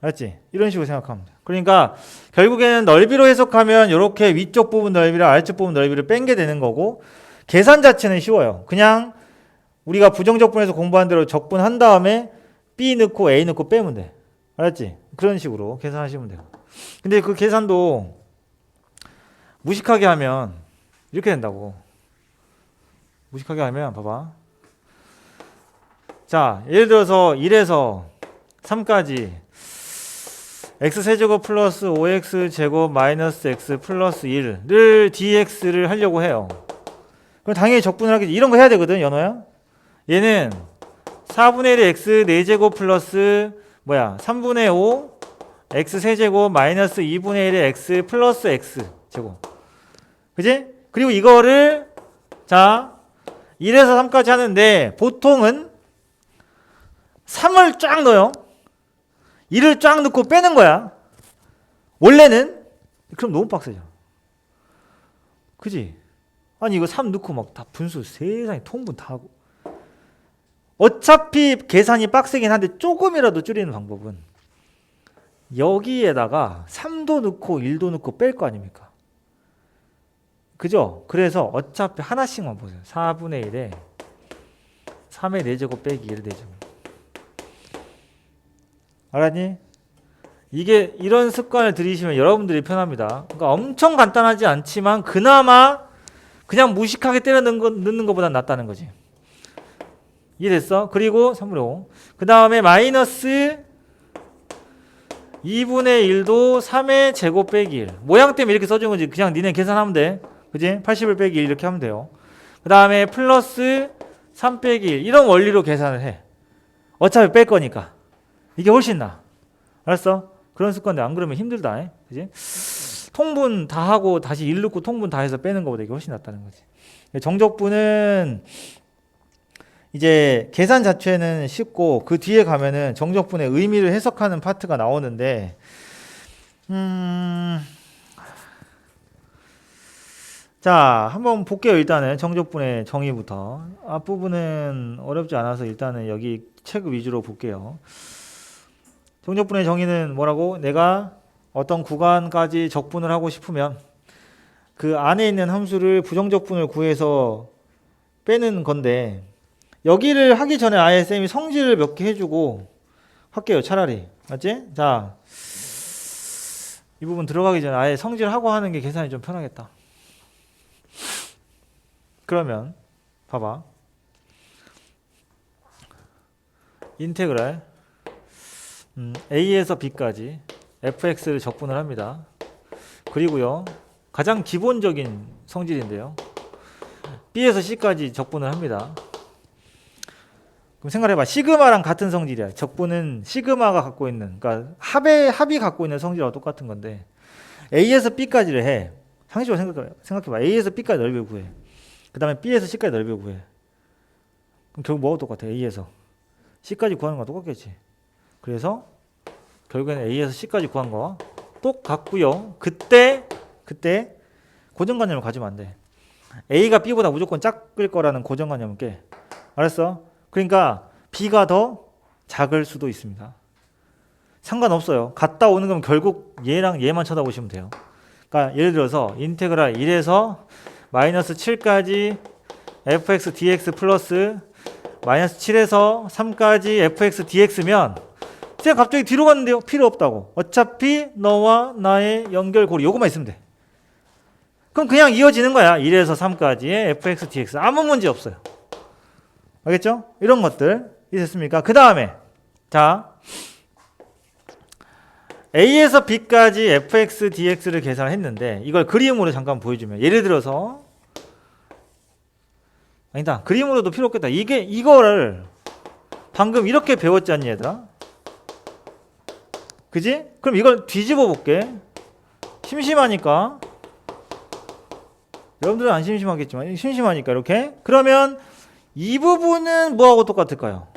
알았지? 이런 식으로 생각하면 돼. 그러니까 결국에는 넓이로 해석하면 이렇게 위쪽 부분 넓이를 아래쪽 부분 넓이를 뺀 게 되는 거고 계산 자체는 쉬워요. 그냥 우리가 부정적분에서 공부한 대로 적분한 다음에 b 넣고 a 넣고 빼면 돼. 알았지? 그런 식으로 계산하시면 돼요. 근데 그 계산도 무식하게 하면 이렇게 된다고. 무식하게 하면 봐봐. 자, 예를 들어서 1에서 3까지 x세제곱 플러스 5x제곱 마이너스 x 플러스 1을 dx를 하려고 해요. 그럼 당연히 적분을 하겠지. 이런 거 해야 되거든, 연호야. 얘는 4분의 1의 x 4제곱 플러스 3분의 5 x세제곱 마이너스 2분의 1의 x 플러스 x제곱. 그지? 그리고 이거를 자 1에서 3까지 하는데 보통은 3을 쫙 넣어요. 1을 쫙 넣고 빼는 거야. 원래는. 그럼 너무 빡세죠. 그지? 아니 이거 3 넣고 막 다 분수 세상에 통분 다 하고. 어차피 계산이 빡세긴 한데 조금이라도 줄이는 방법은 여기에다가 3도 넣고 1도 넣고 뺄 거 아닙니까? 그죠? 그래서 어차피 하나씩만 보세요. 4분의 1에 3의 4제곱 빼기 1 4제곱. 알았니? 이게 이런 습관을 들이시면 여러분들이 편합니다. 그러니까 엄청 간단하지 않지만 그나마 그냥 무식하게 때려 넣는 것보단 낫다는 거지. 이해됐어? 그리고 3분의 5. 그 다음에 마이너스 2분의 1도 3의 제곱 빼기 1. 모양 때문에 이렇게 써준 거지. 그냥 니네 계산하면 돼. 그지? 80을 빼기 1 이렇게 하면 돼요. 그 다음에 플러스 3 빼기 1. 이런 원리로 계산을 해. 어차피 뺄 거니까. 이게 훨씬 나아. 알았어? 그런 습관인데 안 그러면 힘들다. 그지? 통분 다 하고 다시 1 넣고 통분 다 해서 빼는 것보다 이게 훨씬 낫다는 거지. 정적분은 이제 계산 자체는 쉽고 그 뒤에 가면은 정적분의 의미를 해석하는 파트가 나오는데 자, 한번 볼게요. 일단은 정적분의 정의부터. 앞부분은 어렵지 않아서 일단은 여기 책 위주로 볼게요. 정적분의 정의는 뭐라고? 내가 어떤 구간까지 적분을 하고 싶으면 그 안에 있는 함수를 부정적분을 구해서 빼는 건데 여기를 하기 전에 아예 쌤이 성질을 몇 개 해주고 할게요. 차라리. 맞지? 자, 이 부분 들어가기 전에 아예 성질하고 하는 게 계산이 좀 편하겠다. 그러면 봐봐. 인테그랄 a에서 b까지 fx를 적분을 합니다. 그리고요. 가장 기본적인 성질인데요. b에서 c까지 적분을 합니다. 그럼 생각해봐. 시그마랑 같은 성질이야. 적분은 시그마가 갖고 있는, 그러니까 합이 갖고 있는 성질하고 똑같은 건데 a에서 b까지를 해. 상식적으로 생각해봐. a에서 b까지 넓이를 구해. 그 다음에 b에서 c까지 넓이를 구해. 그럼 결국 뭐가 똑같아? a에서 c까지 구하는 거랑 똑같겠지. 그래서 결국에는 a에서 c까지 구한 거와 똑같고요. 그때 고정관념을 가지면 안 돼. a가 b보다 무조건 작을 거라는 고정관념을 깨. 알았어? 그러니까 b가 더 작을 수도 있습니다. 상관없어요. 갔다 오는 건 결국 얘랑 얘만 쳐다보시면 돼요. 그러니까 예를 들어서 인테그랄 1에서 마이너스 7까지 fx dx 플러스 마이너스 7에서 3까지 fx dx면 쌤 갑자기 뒤로 갔는데요? 필요 없다고. 어차피 너와 나의 연결고리 요거만 있으면 돼. 그럼 그냥 이어지는 거야. 1에서 3까지의 fx dx. 아무 문제 없어요. 알겠죠? 이런 것들 이해됐습니까? 그 다음에 자 a에서 b까지 fx dx를 계산을 했는데 이걸 그림으로 잠깐 보여주면 예를 들어서 아니다. 그림으로도 필요 없겠다. 이거를 방금 이렇게 배웠지 않니 얘들아? 그지? 그럼 이걸 뒤집어 볼게. 심심하니까. 여러분들은 안 심심하겠지만 심심하니까 이렇게. 그러면 이 부분은 뭐하고 똑같을까요?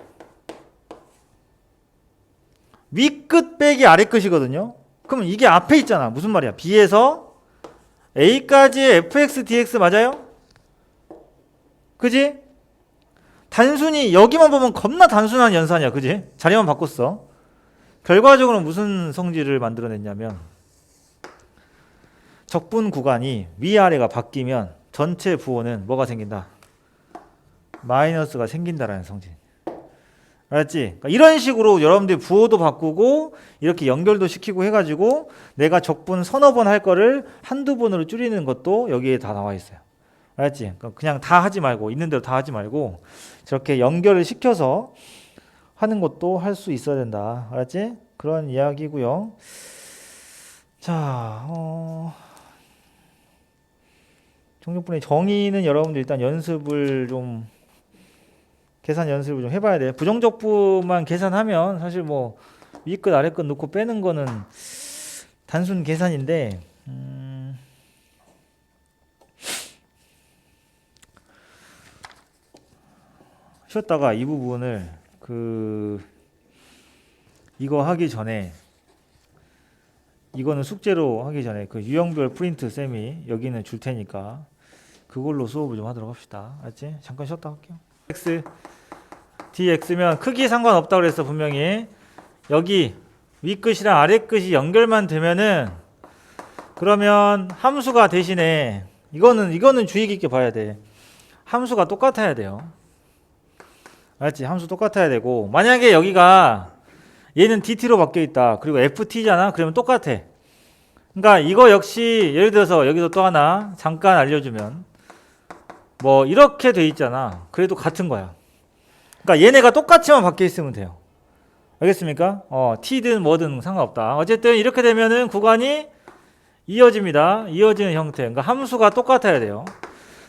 윗끝 빼기 아래끝이거든요. 그럼 이게 앞에 있잖아. 무슨 말이야? b에서 a까지 fx dx 맞아요? 그지? 단순히 여기만 보면 겁나 단순한 연산이야. 그지? 자리만 바꿨어. 결과적으로 무슨 성질을 만들어냈냐면 적분 구간이 위아래가 바뀌면 전체 부호는 뭐가 생긴다? 마이너스가 생긴다라는 성질. 알았지? 그러니까 이런 식으로 여러분들이 부호도 바꾸고 이렇게 연결도 시키고 해가지고 내가 적분 서너 번 할 거를 한두 번으로 줄이는 것도 여기에 다 나와 있어요. 알았지? 그러니까 그냥 다 하지 말고 있는 대로 다 하지 말고 저렇게 연결을 시켜서 하는 것도 할 수 있어야 된다. 알았지? 그런 이야기고요. 자, 정적분의 정의는 여러분들 일단 연습을 좀 계산 연습을 좀 해봐야 돼. 부정적분만 계산하면 사실 뭐 위끝 아래끝 놓고 빼는 거는 단순 계산인데 쉬었다가 이 부분을 이거 하기 전에 이거는 숙제로 하기 전에 그 유형별 프린트 쌤이 여기는 줄 테니까 그걸로 수업을 좀 하도록 합시다. 알았지? 잠깐 쉬었다 할게요. x dx면 크기 상관없다고 그랬어. 분명히 여기 윗끝이랑 아래끝이 연결만 되면은 그러면 함수가 대신에 이거는 주의 깊게 봐야 돼. 함수가 똑같아야 돼요. 알았지? 함수 똑같아야 되고, 만약에 여기가 얘는 dt로 바뀌어 있다. 그리고 ft잖아. 그러면 똑같아. 그러니까 이거 역시 예를 들어서 여기서 또 하나 잠깐 알려주면 뭐 이렇게 돼 있잖아. 그래도 같은 거야. 그러니까 얘네가 똑같이만 바뀌어 있으면 돼요. 알겠습니까? t든 뭐든 상관없다. 어쨌든 이렇게 되면은 구간이 이어집니다. 이어지는 형태. 그러니까 함수가 똑같아야 돼요.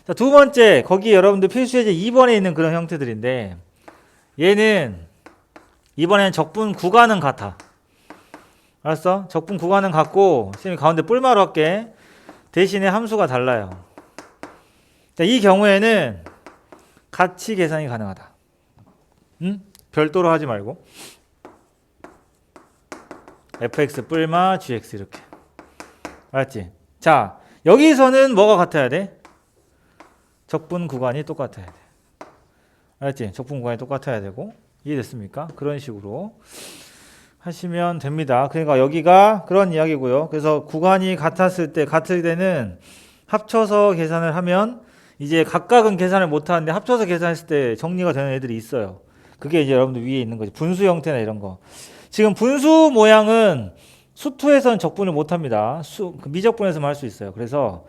자, 두 번째, 거기 여러분들 필수예제 2번에 있는 그런 형태들인데, 얘는 이번에는 적분 구간은 같아. 알았어? 적분 구간은 같고, 쌤이 가운데 뿔마로 할게. 대신에 함수가 달라요. 자, 이 경우에는 같이 계산이 가능하다. 응? 별도로 하지 말고. fx 뿔마 gx 이렇게. 알았지? 자, 여기서는 뭐가 같아야 돼? 적분 구간이 똑같아야 돼. 알았지? 적분 구간이 똑같아야 되고. 이해됐습니까? 그런 식으로 하시면 됩니다. 그러니까 여기가 그런 이야기고요. 그래서 구간이 같을 때는 합쳐서 계산을 하면 이제 각각은 계산을 못 하는데 합쳐서 계산했을 때 정리가 되는 애들이 있어요. 그게 이제 여러분들 위에 있는 거지. 분수 형태나 이런 거. 지금 분수 모양은 수투에서는 적분을 못 합니다. 미적분에서만 할 수 있어요. 그래서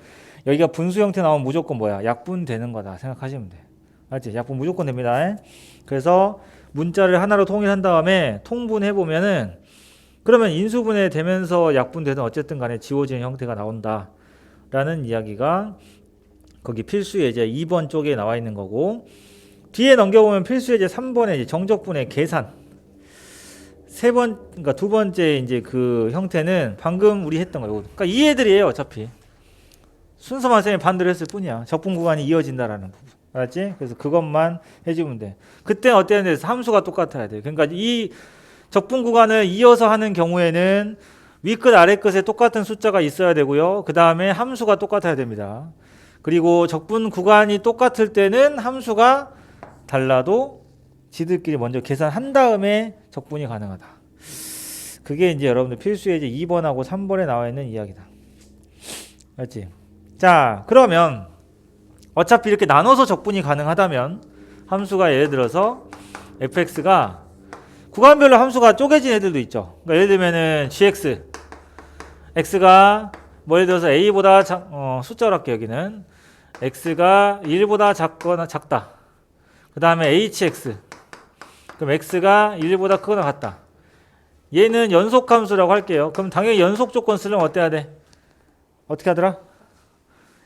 여기가 분수 형태 나오면 무조건 뭐야? 약분 되는 거다 생각하시면 돼. 알지? 약분 무조건 됩니다. 그래서 문자를 하나로 통일한 다음에 통분해 보면은 그러면 인수분해 되면서 약분되든 어쨌든 간에 지워지는 형태가 나온다 라는 이야기가 거기 필수예제 2번 쪽에 나와 있는 거고, 뒤에 넘겨보면 필수예제 3번에 이제 정적분의 계산, 그러니까 두 번째 이제 그 형태는 방금 우리 했던 거예요. 그러니까 이 애들이에요. 어차피 순서만 쌤이 반대로 했을 뿐이야. 적분 구간이 이어진다라는 부분. 알았지? 그래서 그것만 해주면 돼. 그때 어때야 돼? 함수가 똑같아야 돼. 그러니까 이 적분 구간을 이어서 하는 경우에는 위끝 아래끝에 똑같은 숫자가 있어야 되고요. 그 다음에 함수가 똑같아야 됩니다. 그리고 적분 구간이 똑같을 때는 함수가 달라도 지들끼리 먼저 계산한 다음에 적분이 가능하다. 그게 이제 여러분들 필수예제 2번하고 3번에 나와 있는 이야기다. 알지? 자, 그러면 어차피 이렇게 나눠서 적분이 가능하다면 함수가 예를 들어서 fx가 구간별로 함수가 쪼개진 애들도 있죠. 그러니까 예를 들면은 gx, x가 뭐 예를 들어서 a보다 숫자로 할게요. 여기는 x가 1보다 작거나 작다. 그 다음에 hx, 그럼 x가 1보다 크거나 같다. 얘는 연속함수라고 할게요. 그럼 당연히 연속 조건 쓰려면 어때야 돼? 어떻게 하더라?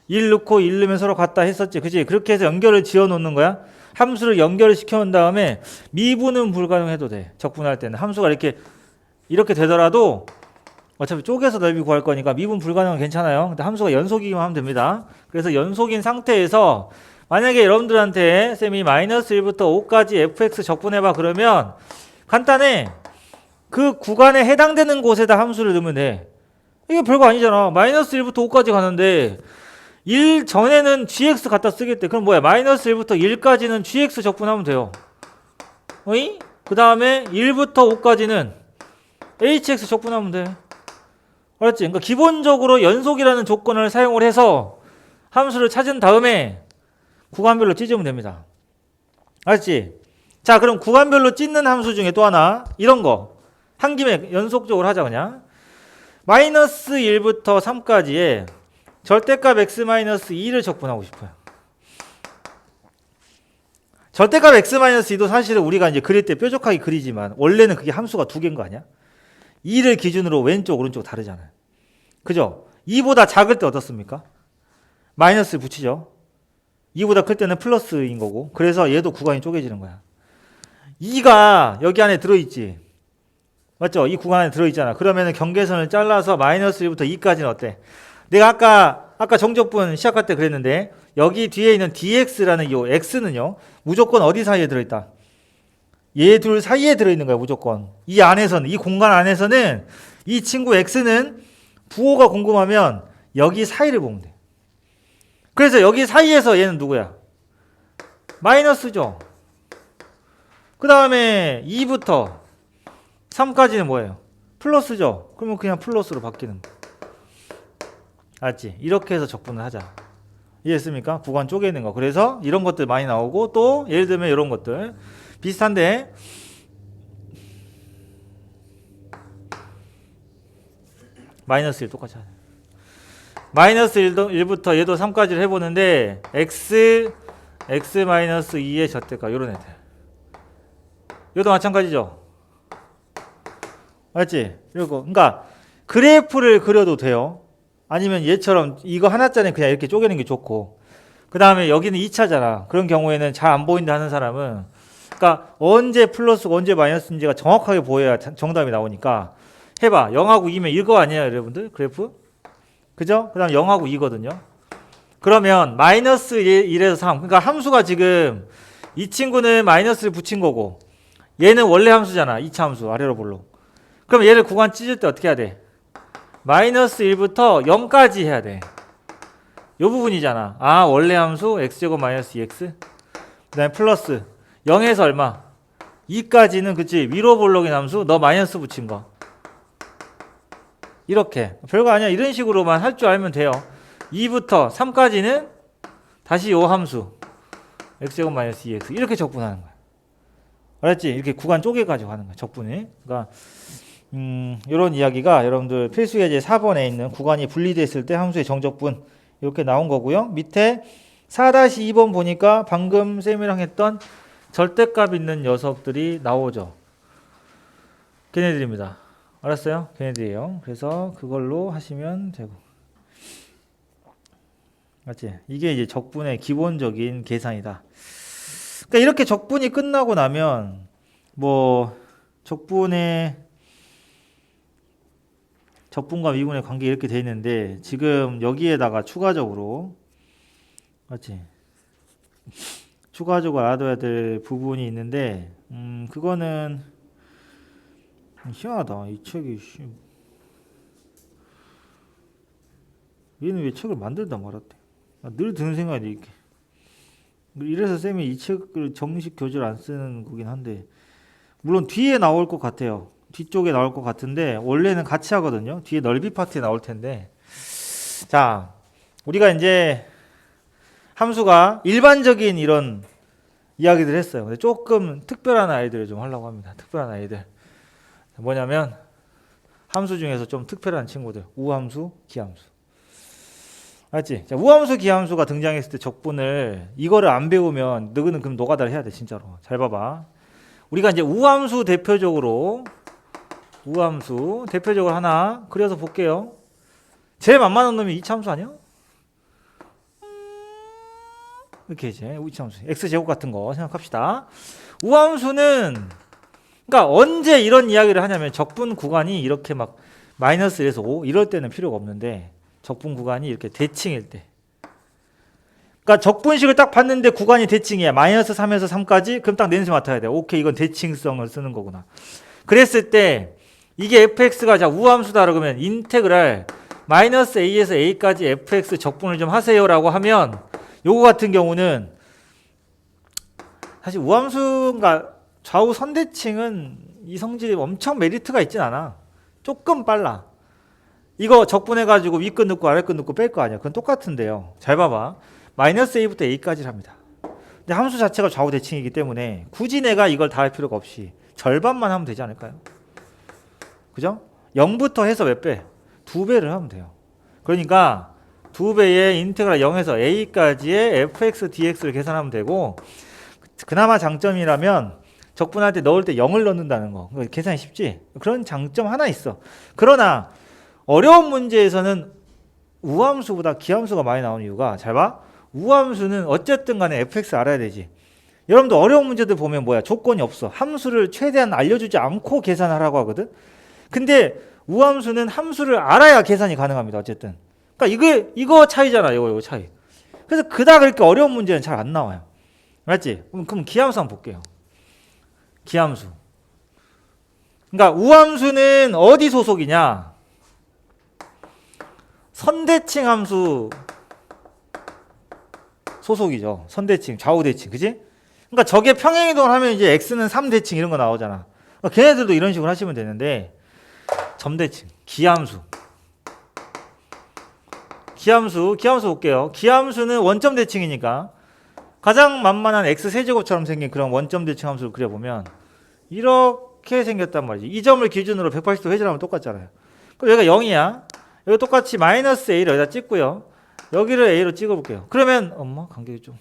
1 넣고 1 넣으면 서로 같다 했었지. 그치? 그렇게 해서 연결을 지어 놓는 거야. 함수를 연결을 시켜 놓은 다음에 미분은 불가능해도 돼. 적분할 때는. 함수가 이렇게 되더라도 어차피 쪼개서 넓이 구할 거니까 미분 불가능은 괜찮아요. 근데 함수가 연속이기만 하면 됩니다. 그래서 연속인 상태에서 만약에 여러분들한테 쌤이 마이너스 1부터 5까지 fx 적분해봐 그러면 간단해. 그 구간에 해당되는 곳에다 함수를 넣으면 돼. 이게 별거 아니잖아. 마이너스 1부터 5까지 가는데 1 전에는 gx 갖다 쓰겠대. 그럼 뭐야? 마이너스 1부터 1까지는 gx 적분하면 돼요. 어이? 그 다음에 1부터 5까지는 hx 적분하면 돼. 알았지? 그러니까 기본적으로 연속이라는 조건을 사용을 해서 함수를 찾은 다음에 구간별로 찢으면 됩니다. 알았지? 자, 그럼 구간별로 찢는 함수 중에 또 하나, 이런 거 한 김에 연속적으로 하자. 그냥 마이너스 1부터 3까지의 절대값 x-2를 적분하고 싶어요. 절대값 x-2도 사실은 우리가 이제 그릴 때 뾰족하게 그리지만 원래는 그게 함수가 두 개인 거 아니야? 2를 기준으로 왼쪽 오른쪽 다르잖아요. 그죠? 2보다 작을 때 어떻습니까? 마이너스 붙이죠. 2보다 클 때는 플러스인 거고, 그래서 얘도 구간이 쪼개지는 거야. 2가 여기 안에 들어있지. 맞죠? 이 구간 안에 들어있잖아. 그러면 경계선을 잘라서 마이너스 1부터 2까지는 어때? 내가 아까 정적분 시작할 때 그랬는데 여기 뒤에 있는 dx라는 이 x는요 무조건 어디 사이에 들어있다? 얘 둘 사이에 들어있는 거야. 무조건 이 안에서는, 이 공간 안에서는 이 친구 x는 부호가 궁금하면 여기 사이를 보면 돼. 그래서 여기 사이에서 얘는 누구야? 마이너스죠. 그 다음에 2부터 3까지는 뭐예요? 플러스죠. 그러면 그냥 플러스로 바뀌는 거. 알지? 이렇게 해서 적분을 하자. 이해했습니까? 구간 쪼개는 거. 그래서 이런 것들 많이 나오고 또 예를 들면 이런 것들 비슷한데 마이너스 1 똑같이 하네. 마이너스 1부터 얘도 3까지를 해보는데 x 마이너스 2의 절대값 요런 애들. 얘도 마찬가지죠. 맞지? 이러고 그러니까 그래프를 그려도 돼요. 아니면 얘처럼 이거 하나짜리 그냥 이렇게 쪼개는 게 좋고 그 다음에 여기는 2차잖아. 그런 경우에는 잘 안 보인다 하는 사람은 그러니까 언제 플러스고 언제 마이너스인지가 정확하게 보여야 정답이 나오니까 해봐. 0하고 2면 이거 아니에요 여러분들? 그래프? 그죠? 그 다음 0하고 2거든요. 그러면 마이너스 1에서 3 그러니까 함수가 지금 이 친구는 마이너스를 붙인 거고 얘는 원래 함수잖아. 2차 함수 아래로 볼로. 그럼 얘를 구간 찢을 때 어떻게 해야 돼? 마이너스 1부터 0까지 해야 돼. 요 부분이잖아. 아 원래 함수 x제곱 마이너스 2x 그 다음에 플러스 0에서 얼마? 2까지는 그치 위로 볼록인 함수 너 마이너스 붙인 거 이렇게 별거 아니야. 이런 식으로만 할 줄 알면 돼요. 2부터 3까지는 다시 요 함수 x제곱 마이너스 2x 이렇게 적분하는 거야. 알았지? 이렇게 구간 쪼개가지고 하는 거야. 적분이. 그러니까 이런 이야기가 여러분들 필수 예제 4번에 있는 구간이 분리됐을 때 함수의 정적분 이렇게 나온 거고요. 밑에 4-2번 보니까 방금 쌤이랑 했던 절대값 있는 녀석들이 나오죠. 걔네들입니다. 알았어요? 걔네들이에요. 그래서 그걸로 하시면 되고. 맞지? 이게 이제 적분의 기본적인 계산이다. 그러니까 이렇게 적분이 끝나고 나면 뭐 적분과 미분의 관계 이렇게 돼 있는데 지금 여기에다가 추가적으로 맞지? 추가적으로 알아둬야 될 부분이 있는데 그거는 희한하다. 이 책이 얘는 왜 책을 만들다 말았대. 늘 드는 생각이 이렇게. 이래서 쌤이 이 책을 정식 교재를 안 쓰는 거긴 한데 물론 뒤에 나올 것 같아요. 뒤쪽에 나올 것 같은데 원래는 같이 하거든요. 뒤에 넓이 파트에 나올 텐데 자 우리가 이제 함수가 일반적인 이런 이야기들 했어요. 근데 조금 특별한 아이들을 좀 하려고 합니다. 특별한 아이들 뭐냐면 함수 중에서 좀 특별한 친구들 우함수, 기함수. 알지? 자, 우함수, 기함수가 등장했을 때 적분을 이거를 안 배우면 너희는 그럼 노가다를 해야 돼. 진짜로. 잘 봐봐. 우리가 이제 우함수 대표적으로 하나 그려서 볼게요. 제일 만만한 놈이 이차함수 아니야? 이렇게 이제 이차함수 x제곱 같은 거 생각합시다. 우함수는 그러니까 언제 이런 이야기를 하냐면 적분 구간이 이렇게 막 마이너스 1에서 5 이럴 때는 필요가 없는데 적분 구간이 이렇게 대칭일 때 그러니까 적분식을 딱 봤는데 구간이 대칭이야. 마이너스 3에서 3까지 그럼 딱 냄새 맡아야 돼. 오케이 이건 대칭성을 쓰는 거구나. 그랬을 때 이게 fx가 자 우함수다 그러면 인테그랄 마이너스 a에서 a까지 fx 적분을 좀 하세요 라고 하면 요거 같은 경우는 사실 우함수가 좌우 선대칭은 이 성질이 엄청 메리트가 있진 않아. 조금 빨라. 이거 적분해가지고 윗끝 넣고 아래끝 넣고 뺄 거 아니야. 그건 똑같은데요. 잘 봐봐. 마이너스 a부터 a까지를 합니다. 근데 함수 자체가 좌우 대칭이기 때문에 굳이 내가 이걸 다 할 필요가 없이 절반만 하면 되지 않을까요? 그죠? 0부터 해서 몇 배? 2배를 하면 돼요. 그러니까 2배의 인테그랄 0에서 a까지의 fx dx를 계산하면 되고 그나마 장점이라면 적분할 때 넣을 때 0을 넣는다는 거. 계산이 쉽지? 그런 장점 하나 있어. 그러나 어려운 문제에서는 우함수보다 기함수가 많이 나오는 이유가 잘 봐. 우함수는 어쨌든 간에 fx 알아야 되지. 여러분도 어려운 문제들 보면 뭐야? 조건이 없어. 함수를 최대한 알려주지 않고 계산하라고 하거든. 근데 우함수는 함수를 알아야 계산이 가능합니다. 어쨌든. 그러니까 이거 차이잖아. 이거 차이. 그래서 그닥 그렇게 어려운 문제는 잘 안 나와요. 맞지? 그럼 기함수 한번 볼게요. 기함수. 그러니까 우함수는 어디 소속이냐? 선대칭 함수 소속이죠. 선대칭, 좌우대칭. 그지? 그러니까 저게 평행이동을 하면 이제 x는 3대칭 이런 거 나오잖아. 그러니까 걔네들도 이런 식으로 하시면 되는데 점대칭, 기함수. 기함수 볼게요. 기함수는 원점 대칭이니까 가장 만만한 x 세제곱처럼 생긴 그런 원점 대칭 함수를 그려보면 이렇게 생겼단 말이지. 이 점을 기준으로 180도 회전하면 똑같잖아요. 그럼 여기가 0이야. 여기 똑같이 마이너스 a를 여기다 찍고요. 여기를 a로 찍어볼게요. 그러면 간격이 좀.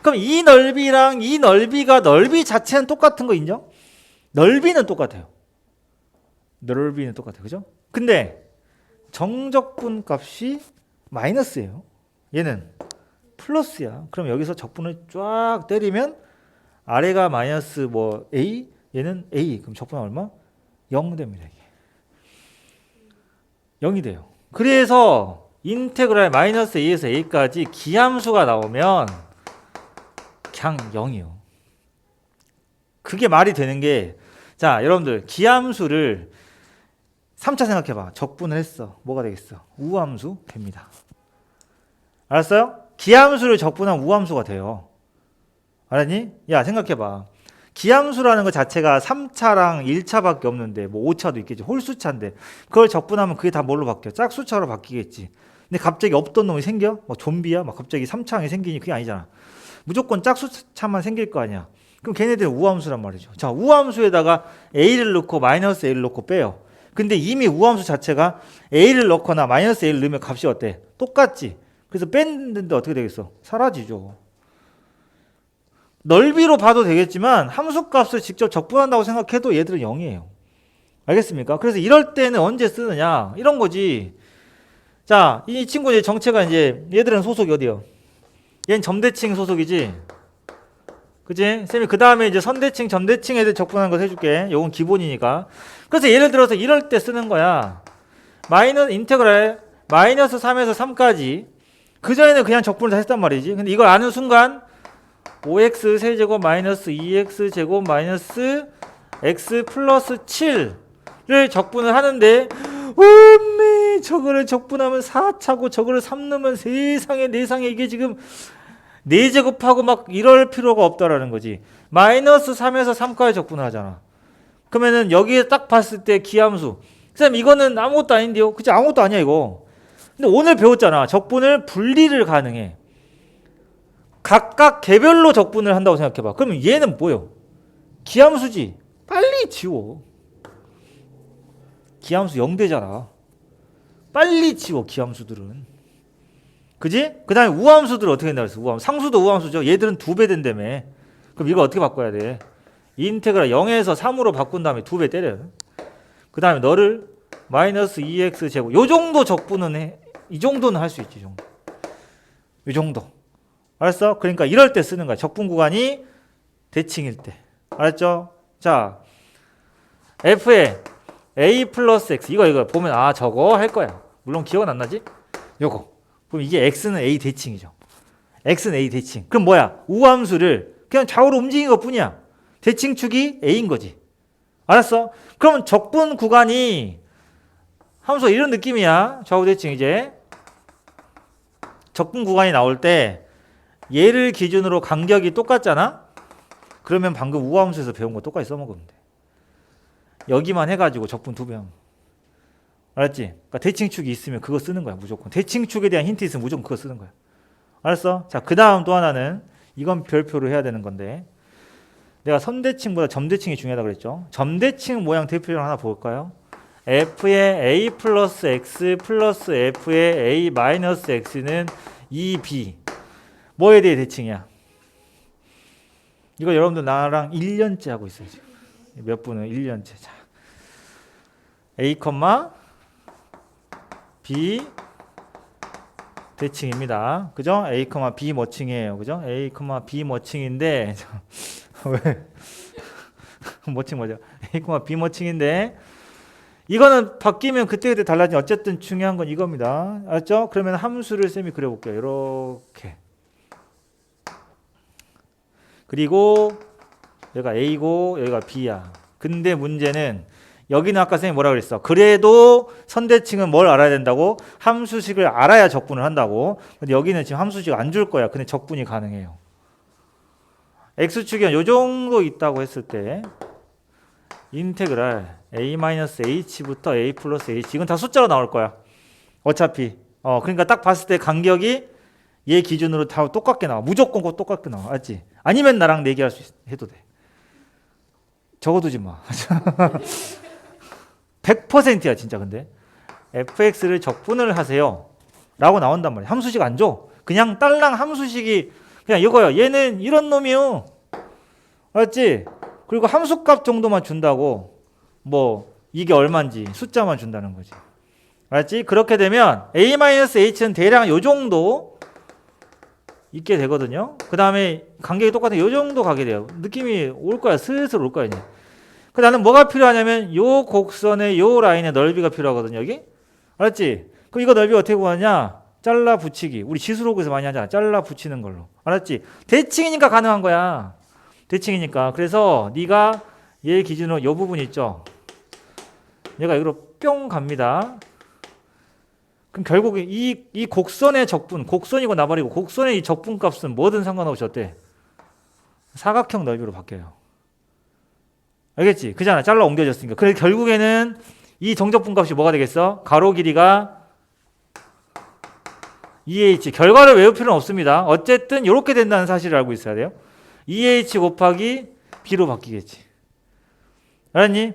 그럼 이 넓이랑 이 넓이가 넓이 자체는 똑같은 거 인정? 넓이는 똑같아요. 넓이는 똑같아요. 그죠? 근데 정적분 값이 마이너스예요. 얘는 플러스야. 그럼 여기서 적분을 쫙 때리면 아래가 마이너스 a, 얘는 a. 그럼 적분 얼마? 0 됩니다. 이게. 0이 돼요. 그래서 인테그랄 마이너스 a에서 a까지 기함수가 나오면 그냥 0이요. 그게 말이 되는 게, 자, 여러분들 기함수를 3차 생각해봐. 적분을 했어. 뭐가 되겠어? 우함수 됩니다. 알았어요? 기함수를 적분한 우함수가 돼요. 알았니? 야, 생각해봐. 기함수라는 것 자체가 3차랑 1차밖에 없는데, 5차도 있겠지. 홀수차인데, 그걸 적분하면 그게 다 뭘로 바뀌어? 짝수차로 바뀌겠지. 근데 갑자기 없던 놈이 생겨? 좀비야? 갑자기 3차항이 생기니 그게 아니잖아. 무조건 짝수차만 생길 거 아니야. 그럼 걔네들은 우함수란 말이죠. 자, 우함수에다가 a를 넣고 마이너스 a를 넣고 빼요. 근데 이미 우함수 자체가 a를 넣거나 마이너스 a를 넣으면 값이 어때? 똑같지. 그래서 뺐는데 어떻게 되겠어? 사라지죠. 넓이로 봐도 되겠지만 함수값을 직접 적분한다고 생각해도 얘들은 0이에요. 알겠습니까? 그래서 이럴 때는 언제 쓰느냐? 이런 거지. 자, 이 친구 이제 정체가 이제 얘들은 소속이 어디요? 얘는 점대칭 소속이지. 그치? 쌤이 그 다음에 이제 선대칭, 점대칭 애들 적분하는 거 해줄게. 요건 기본이니까. 그래서 예를 들어서 이럴 때 쓰는 거야. 인테그랄 마이너스 3에서 3까지. 그전에는 그냥 적분을 다 했단 말이지. 근데 이걸 아는 순간 5x 세제곱 마이너스 2x 제곱 마이너스 x 플러스 7를 적분을 하는데 음메 저거를 적분하면 4차고 저거를 3 넣으면 세상에 내상에 이게 지금 4제곱하고 막 이럴 필요가 없다라는 거지. 마이너스 3에서 3까지 적분을 하잖아. 그러면은 여기에 딱 봤을 때 기함수. 쌤 이거는 아무것도 아닌데요. 그치? 아무것도 아니야 이거. 근데 오늘 배웠잖아. 적분을 분리를 가능해. 각각 개별로 적분을 한다고 생각해봐. 그러면 얘는 뭐요? 기함수지. 빨리 지워. 기함수 0되잖아. 빨리 지워 기함수들은. 그지? 그 다음에 우함수들은 어떻게 된다고 했어? 우함. 상수도 우함수죠. 얘들은 2배 된다며. 그럼 이거 어떻게 바꿔야 돼? 인테그랄 0에서 3으로 바꾼 다음에 2배 때려요. 그 다음에 너를 마이너스 2x 제곱. 요 정도 적분은 해. 이 정도는 할 수 있지. 이 정도. 알았어? 그러니까 이럴 때 쓰는 거야. 적분 구간이 대칭일 때. 알았죠? 자, f에 a 플러스 x. 이거 보면 저거 할 거야. 물론 기억은 안 나지? 요거. 그럼 이게 x는 a 대칭이죠. x는 a 대칭. 그럼 뭐야? 우함수를 그냥 좌우로 움직인 것 뿐이야. 대칭축이 a인 거지. 알았어? 그러면 적분 구간이 함수가 이런 느낌이야. 좌우 대칭 이제. 적분 구간이 나올 때 얘를 기준으로 간격이 똑같잖아? 그러면 방금 우함수에서 배운 거 똑같이 써먹으면 돼. 여기만 해가지고 적분 2배 하면. 알았지? 그러니까 대칭축이 있으면 그거 쓰는 거야 무조건. 대칭축에 대한 힌트 있으면 무조건 그거 쓰는 거야. 알았어? 자, 그 다음 또 하나는 이건 별표로 해야 되는 건데 내가 선대칭보다 점대칭이 중요하다고 그랬죠. 점대칭 모양 대표를 하나 볼까요? f의 a 플러스 x 플러스 f의 a 마이너스 x는 2b. 뭐에 대해 대칭이야? 이거 여러분들 나랑 1년째 하고 있어요 지금. 몇 분은 1년째. 자, a, b 대칭입니다. 그죠? a, b 뭐칭이에요. 그죠? a, b 뭐칭인데 왜? 뭐칭 뭐죠? a, b 뭐칭인데 이거는 바뀌면 그때그때 달라진 어쨌든 중요한 건 이겁니다. 알았죠? 그러면 함수를 쌤이 그려볼게요. 이렇게. 그리고 여기가 a고 여기가 b야. 근데 문제는 여기는 아까 선생님이 뭐라 그랬어? 그래도 선대칭은 뭘 알아야 된다고? 함수식을 알아야 적분을 한다고. 근데 여기는 지금 함수식 안 줄 거야. 근데 적분이 가능해요. x축이 요 정도 있다고 했을 때 인테그랄 a-h부터 a 플러스 h. 이건 다 숫자로 나올 거야. 어차피. 그러니까 딱 봤을 때 간격이 얘 기준으로 다 똑같게 나와. 무조건 꼭 똑같게 나와. 알지? 아니면 나랑 내기할 수 해도 돼. 적어두지 마. 100%야 진짜. 근데 fx를 적분을 하세요 라고 나온단 말이야. 함수식 안 줘. 그냥 딸랑 함수식이 그냥 이거야. 얘는 이런 놈이요. 알았지? 그리고 함수값 정도만 준다고. 뭐 이게 얼마인지 숫자만 준다는 거지. 알았지? 그렇게 되면 a-h는 대략 요 정도 있게 되거든요. 그 다음에 간격이 똑같은 요 정도 가게 돼요. 느낌이 올 거야. 슬슬 올 거야 이제. 그 나는 뭐가 필요하냐면 요 곡선의 요 라인의 넓이가 필요하거든요. 여기. 알았지? 그럼 이거 넓이 어떻게 구하냐? 잘라 붙이기. 우리 지수로그에서 많이 하잖아. 잘라 붙이는 걸로. 알았지? 대칭이니까 가능한 거야. 대칭이니까. 그래서 네가 얘 기준으로 요 부분 있죠. 얘가 여기로 뿅 갑니다. 그럼 결국에 이 곡선의 적분, 곡선이고 나발이고 곡선의 이 적분 값은 뭐든 상관없이 어때? 사각형 넓이로 바뀌어요. 알겠지? 그잖아. 잘라 옮겨졌으니까. 그래서 결국에는 이 정적분 값이 뭐가 되겠어? 가로 길이가 2h. 결과를 외울 필요는 없습니다. 어쨌든 이렇게 된다는 사실을 알고 있어야 돼요. 2h 곱하기 b로 바뀌겠지. 알았니?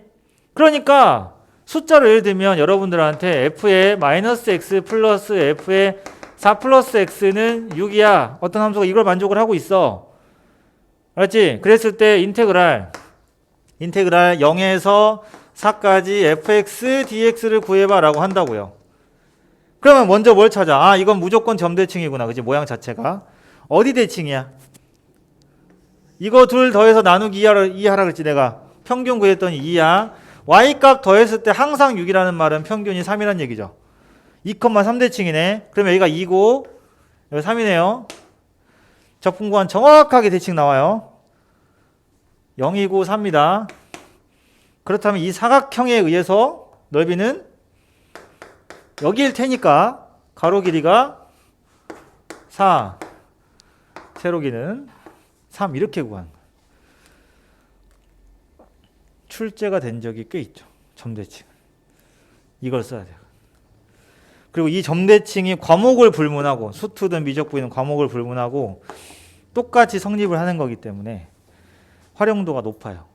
그러니까 숫자로 예를 들면 여러분들한테 f의 마이너스 x 플러스 f의 4 플러스 x는 6이야. 어떤 함수가 이걸 만족을 하고 있어. 알았지? 그랬을 때 인테그랄 0에서 4까지 fx dx를 구해봐 라고 한다고요. 그러면 먼저 뭘 찾아? 이건 무조건 점대칭이구나. 그치? 모양 자체가. 어디 대칭이야? 이거 둘 더해서 나누기 2하라 그랬지 내가. 평균 구했더니 2야. y값 더했을 때 항상 6이라는 말은 평균이 3이란 얘기죠. 2,3대칭이네. 그러면 여기가 2고 여기 3이네요. 적분 구한 정확하게 대칭 나와요. 0이고 3이다. 그렇다면 이 사각형에 의해서 넓이는 여기일 테니까 가로 길이가 4, 세로 길이는 3 이렇게 구한 거예요. 출제가 된 적이 꽤 있죠. 점대칭. 이걸 써야 돼요. 그리고 이 점대칭이 과목을 불문하고 수투든 미적분이든 과목을 불문하고 똑같이 성립을 하는 거기 때문에 활용도가 높아요.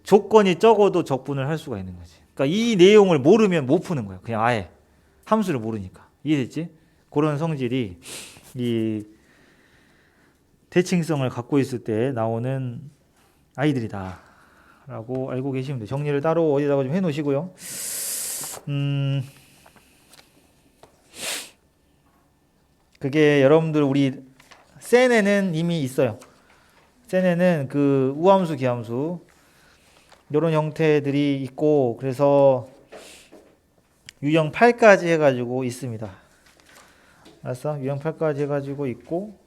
조건이 적어도 적분을 할 수가 있는 거지. 그러니까 이 내용을 모르면 못 푸는 거야. 그냥 아예 함수를 모르니까. 이해됐지? 그런 성질이 이 대칭성을 갖고 있을 때 나오는 아이들이다 라고 알고 계시면 돼요. 정리를 따로 어디다가 좀 해놓으시고요. 그게 여러분들 우리 센에는 이미 있어요. 센에는 그 우함수, 기함수 이런 형태들이 있고 그래서 유형 8까지 해가지고 있습니다. 알았어? 유형 8까지 해가지고 있고